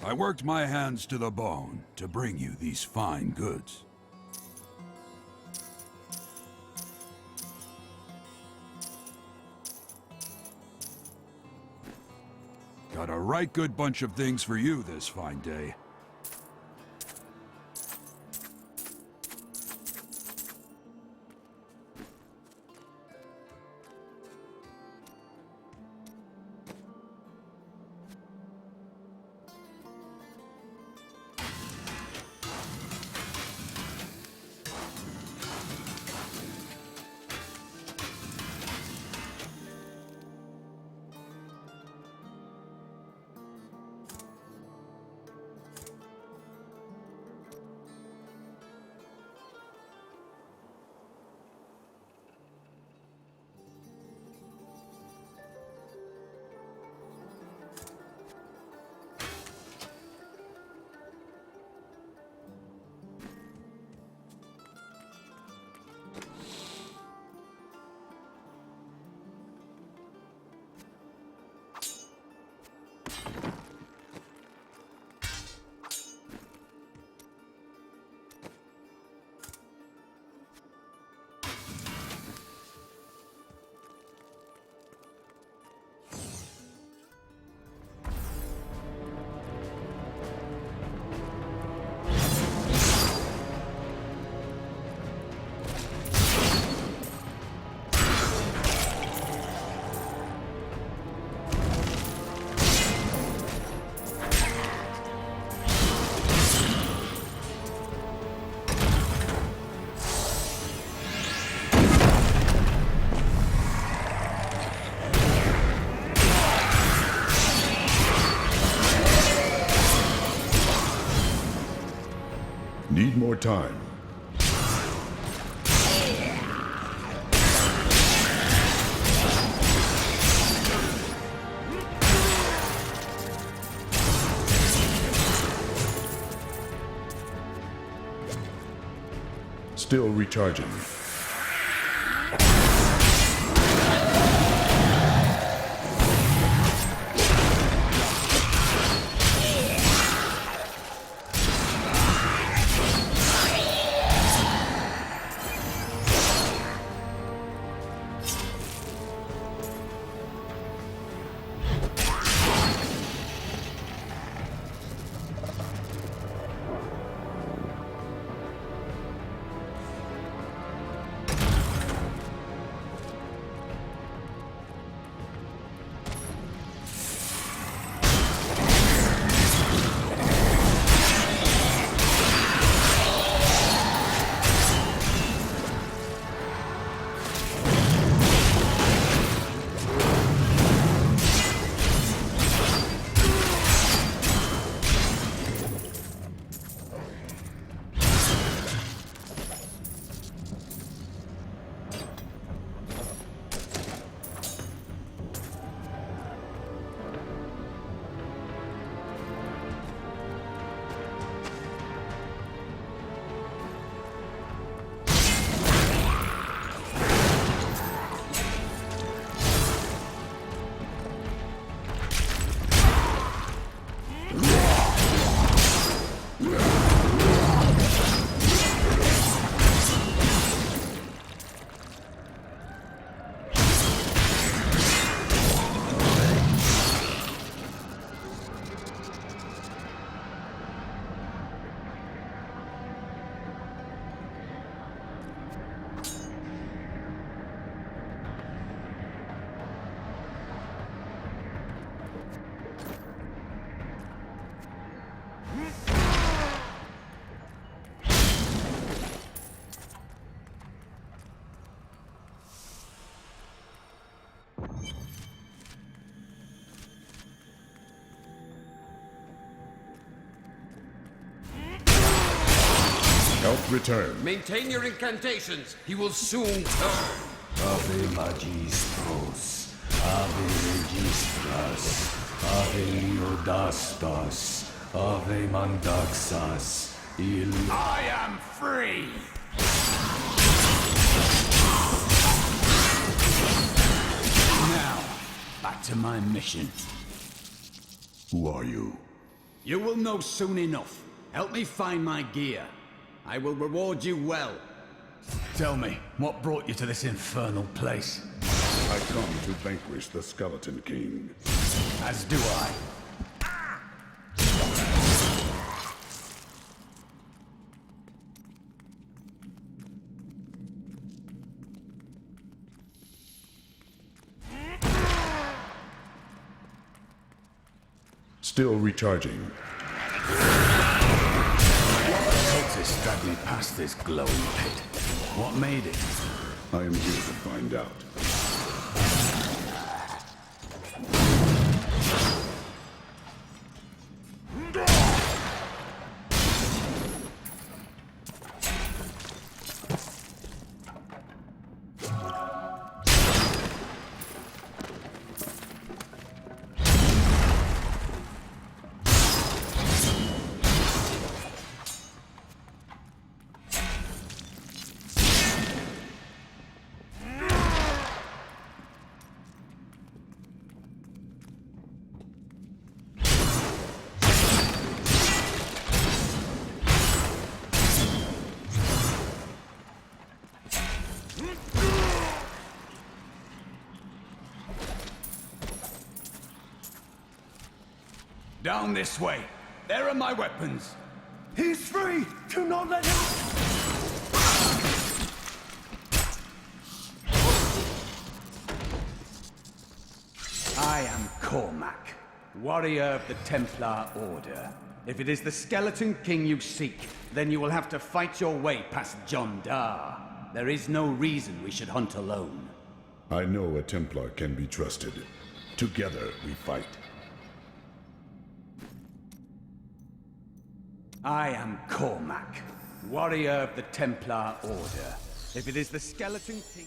I worked my hands to the bone to bring you these fine goods. Got a right good bunch of things for you this fine day. Need more time. Still recharging. health return. Maintain your incantations. He will soon turn. Ave Magistros, Ave Registras, Ave Leodastas, Ave Mandaxas, I am free! Now, back to my mission. Who are you? You will know soon enough. Help me find my gear. I will reward you well. Tell me, what brought you to this infernal place? I come to vanquish the Skeleton King. As do I. Still recharging. What cultist dragged me past this glowing pit? What made it? I am here to find out. Down this way. There are my weapons. He's free! Do not let him... I am Cormac, warrior of the Templar Order. If it is the Skeleton King you seek, then you will have to fight your way past John Dar. There is no reason we should hunt alone. I know a Templar can be trusted. Together we fight. I am Cormac, warrior of the Templar Order. If it is the Skeleton King...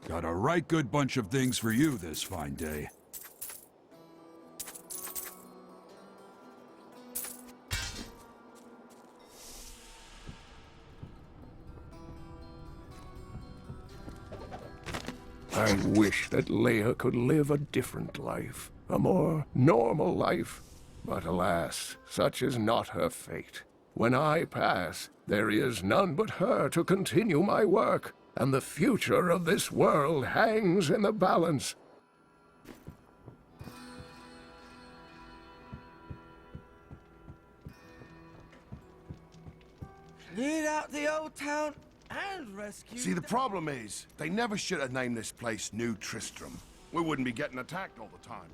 Got a right good bunch of things for you this fine day. I wish that Leia could live a different life, a more normal life. But alas, such is not her fate. When I pass, there is none but her to continue my work, and the future of this world hangs in the balance. Cleared out the old town and rescued... See, the problem is, they never should have named this place New Tristram. We wouldn't be getting attacked all the time.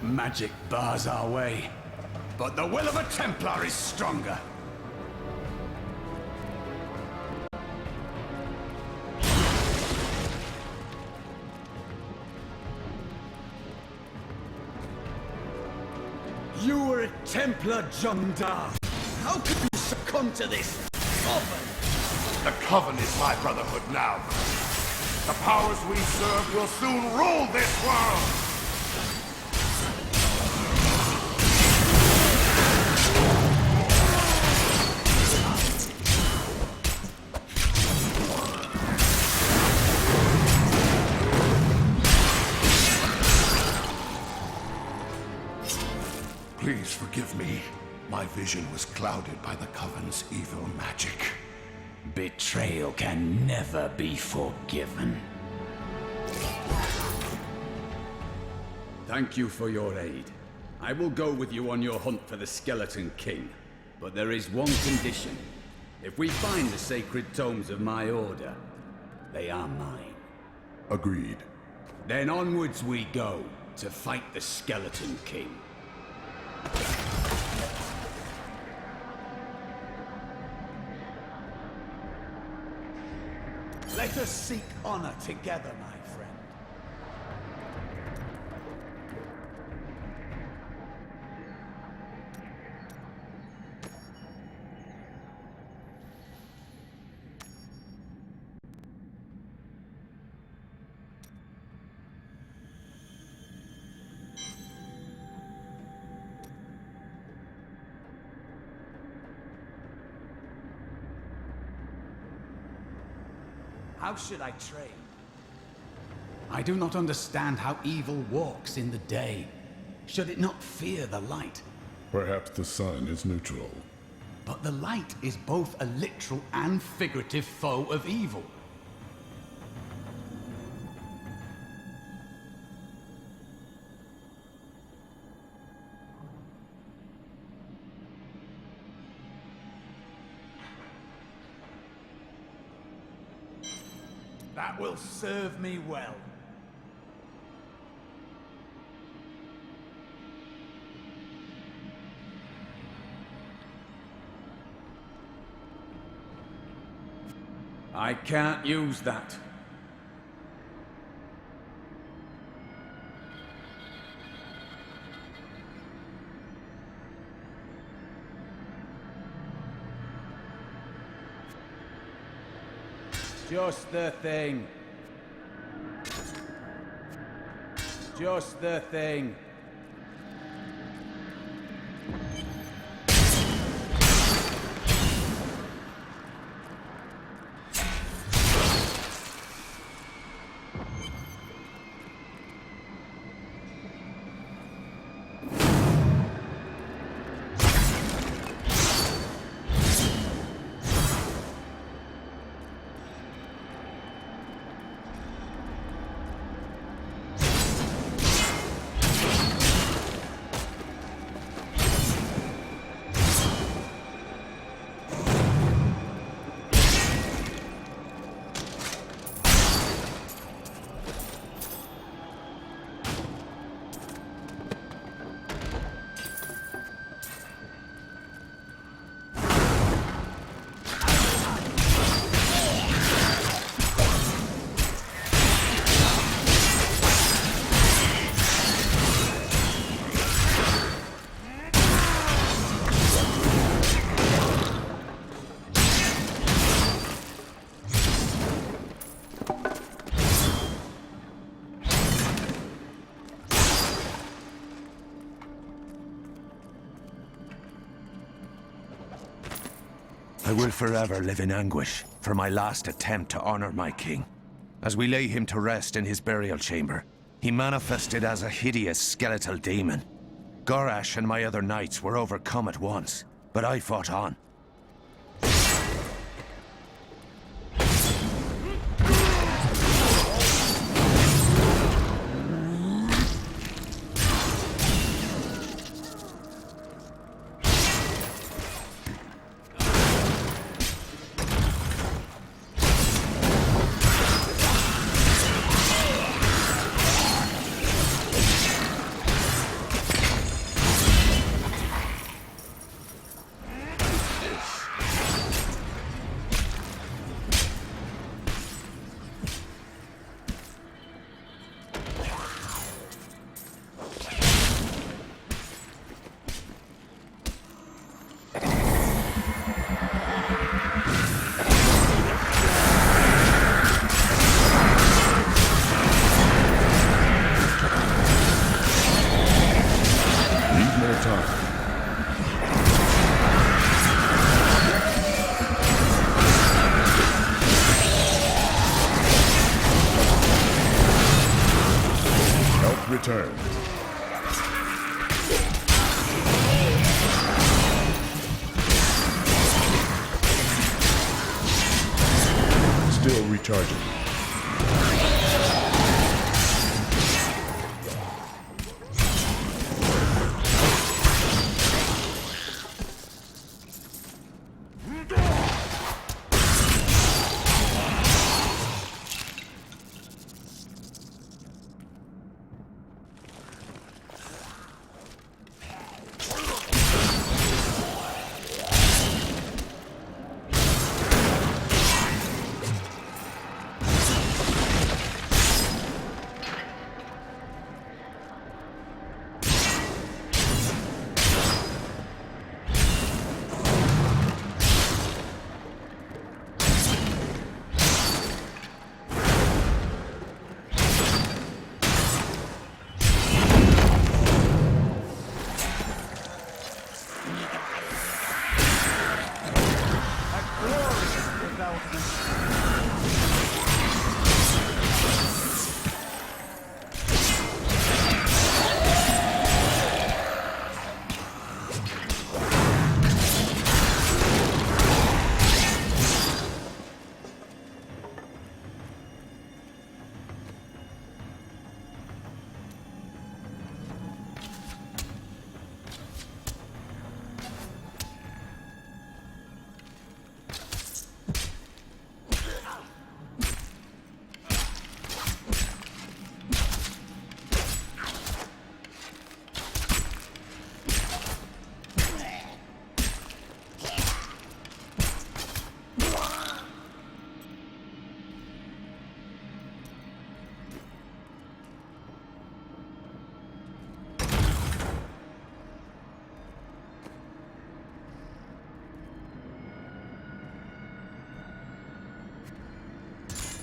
Magic bars our way, but the will of a Templar is stronger. You were a Templar, John Dar. How could you succumb to this coven? The Coven is my brotherhood now. The powers we serve will soon rule this world! Please forgive me. My vision was clouded by the Coven's evil magic. Betrayal can never be forgiven. Thank you for your aid. I will go with you on your hunt for the Skeleton King. But there is one condition. If we find the sacred tomes of my order, they are mine. Agreed. Then onwards we go to fight the Skeleton King. Let us seek honor together, my friend. How should I trade? I do not understand how evil walks in the day. Should it not fear the light? Perhaps the sun is neutral. But the light is both a literal and figurative foe of evil. That will serve me well. I can't use that. Just the thing. Just the thing. I will forever live in anguish for my last attempt to honor my king. As we lay him to rest in his burial chamber, he manifested as a hideous skeletal demon. Gorash and my other knights were overcome at once, but I fought on. turn. Still recharging.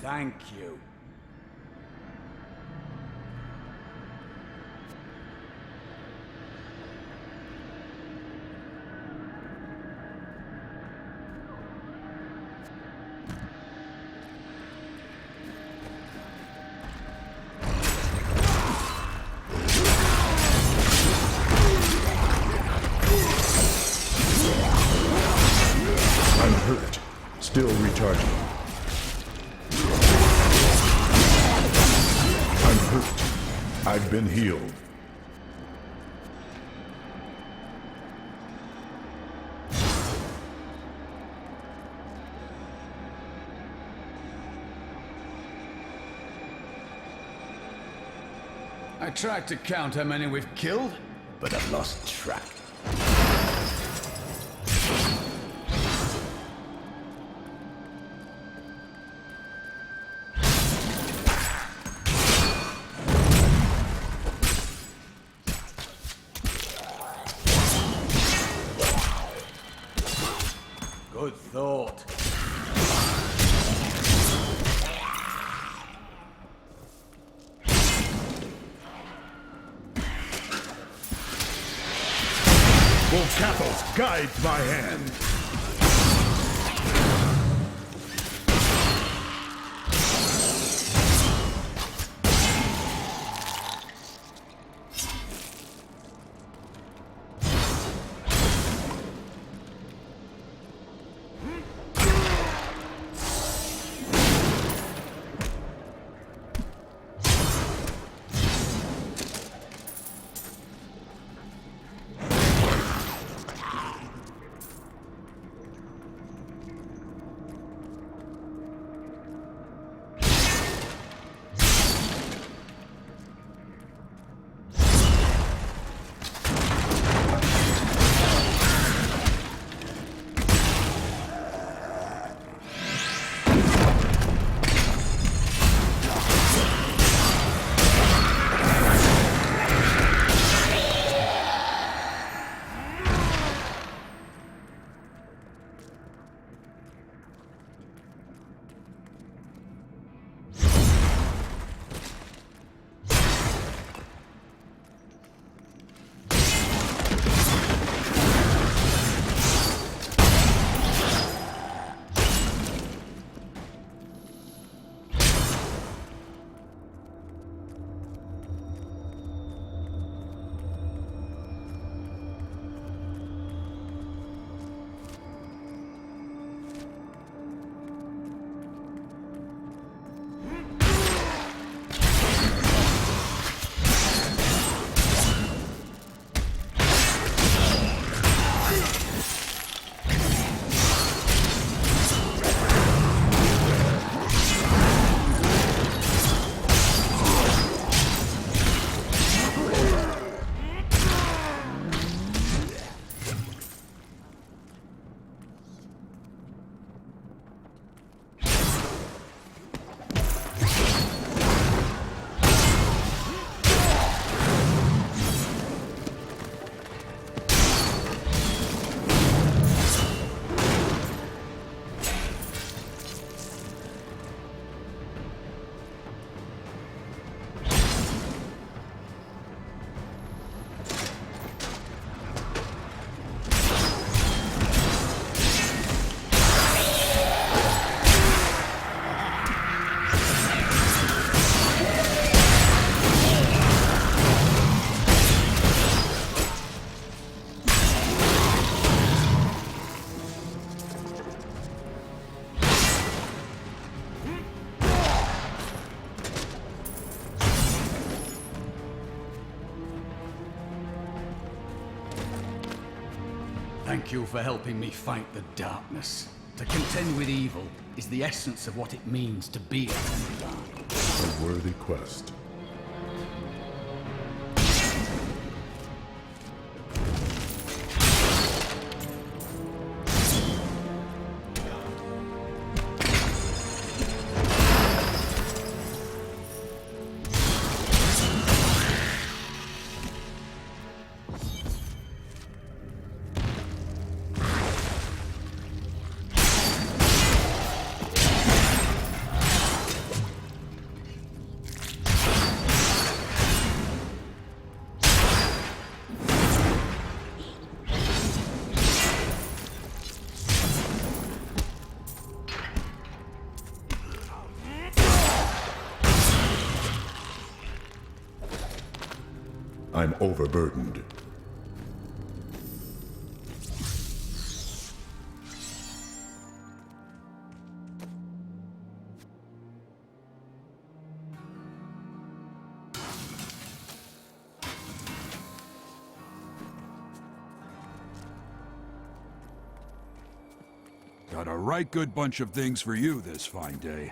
Thank you. I'm hurt. Still recharging. I'm hurt. I've been healed. I tried to count how many we've killed, but I've lost track. Good thought. Volcathos guides my hand. Thank you for helping me fight the darkness. To contend with evil is the essence of what it means to be a Templar. A worthy quest. I'm overburdened. Got a right good bunch of things for you this fine day.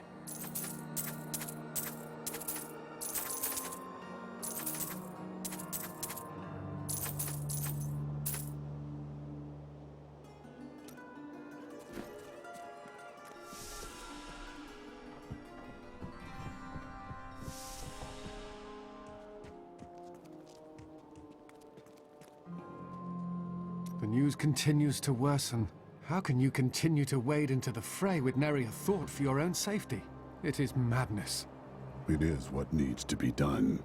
The news continues to worsen. How can you continue to wade into the fray with nary a thought for your own safety? It is madness. It is what needs to be done.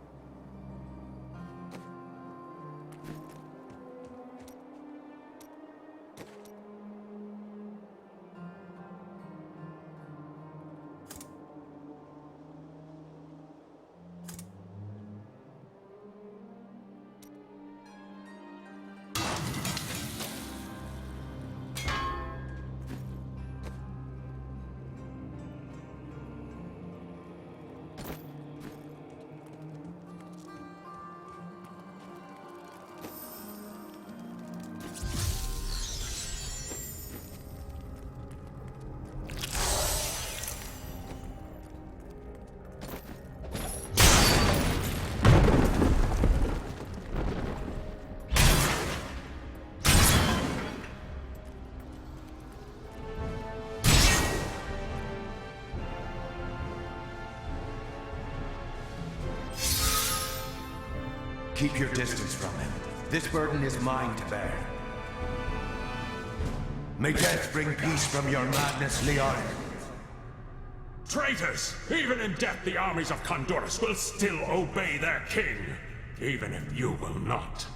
Keep your distance from him. This burden is mine to bear. May death bring peace from your madness, Leoric. Traitors! Even in death, the armies of Condorus will still obey their king, even if you will not.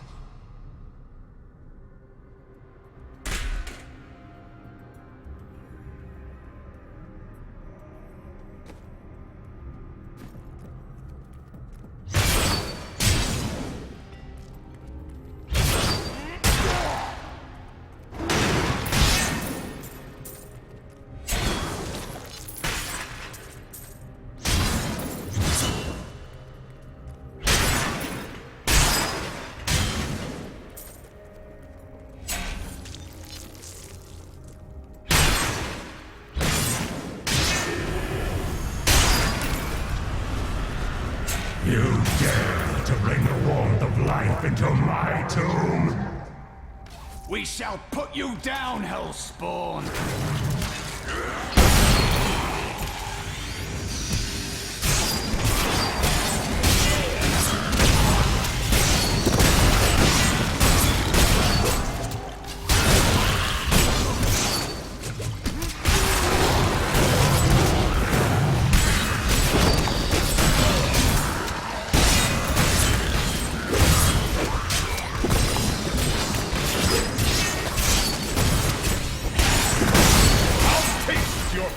You dare to bring the warmth of life into my tomb? We shall put you down, Hellspawn!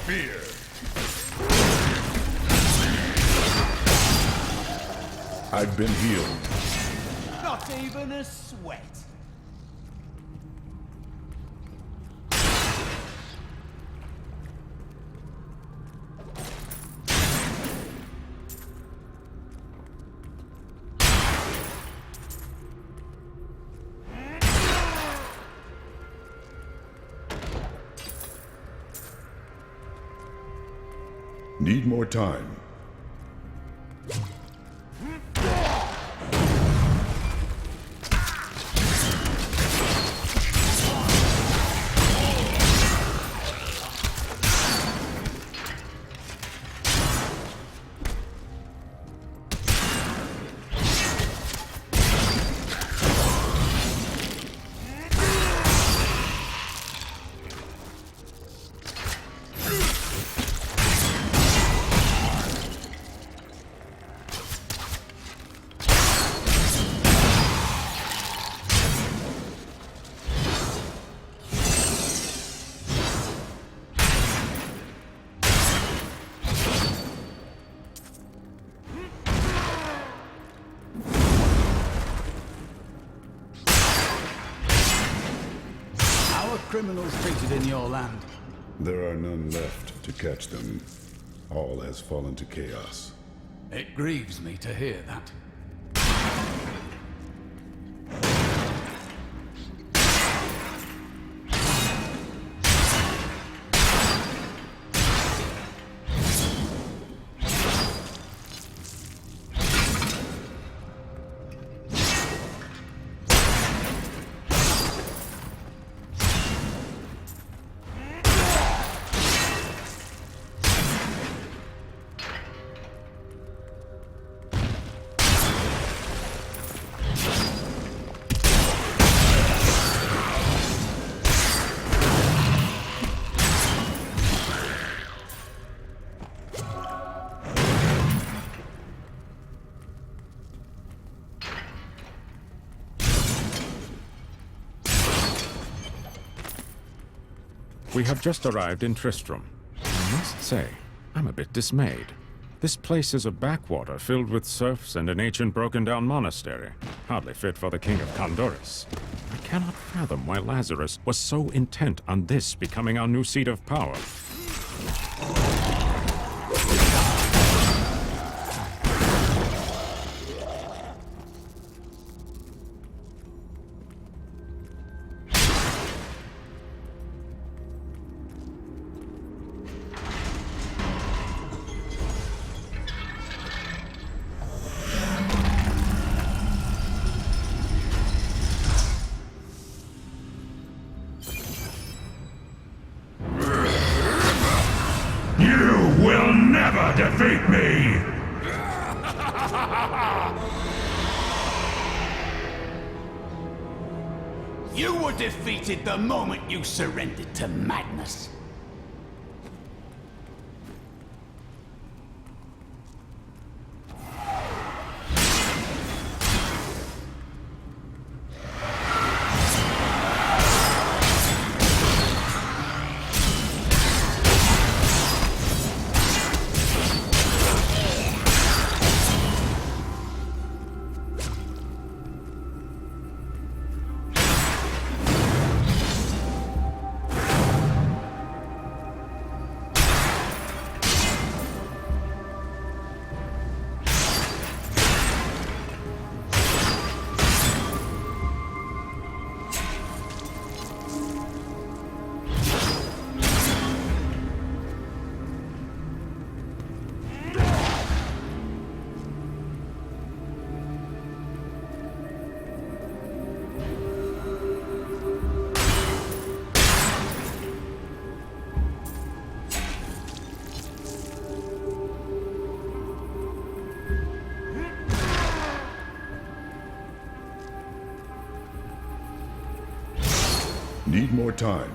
Fear. I've been healed. Not even a sweat. Need more time. Criminals treated in your land. There are none left to catch them. All has fallen to chaos. It grieves me to hear that. We have just arrived in Tristram. I must say, I'm a bit dismayed. This place is a backwater filled with serfs and an ancient broken-down monastery, hardly fit for the King of Condorus. I cannot fathom why Lazarus was so intent on this becoming our new seat of power. You will never defeat me! You were defeated the moment you surrendered to madness. Need more time.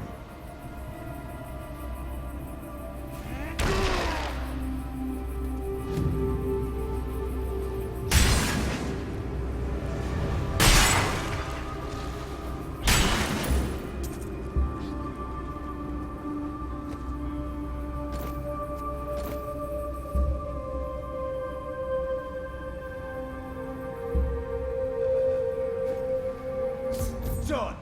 Done.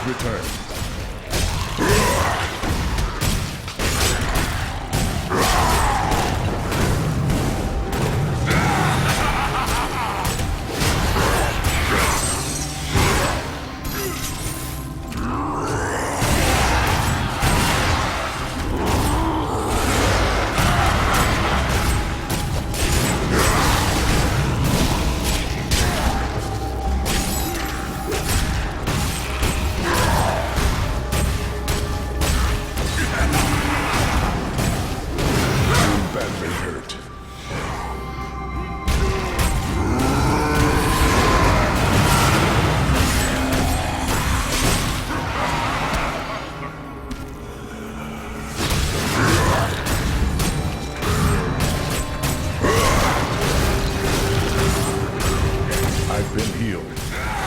has returned. Badly hurt. I've been healed.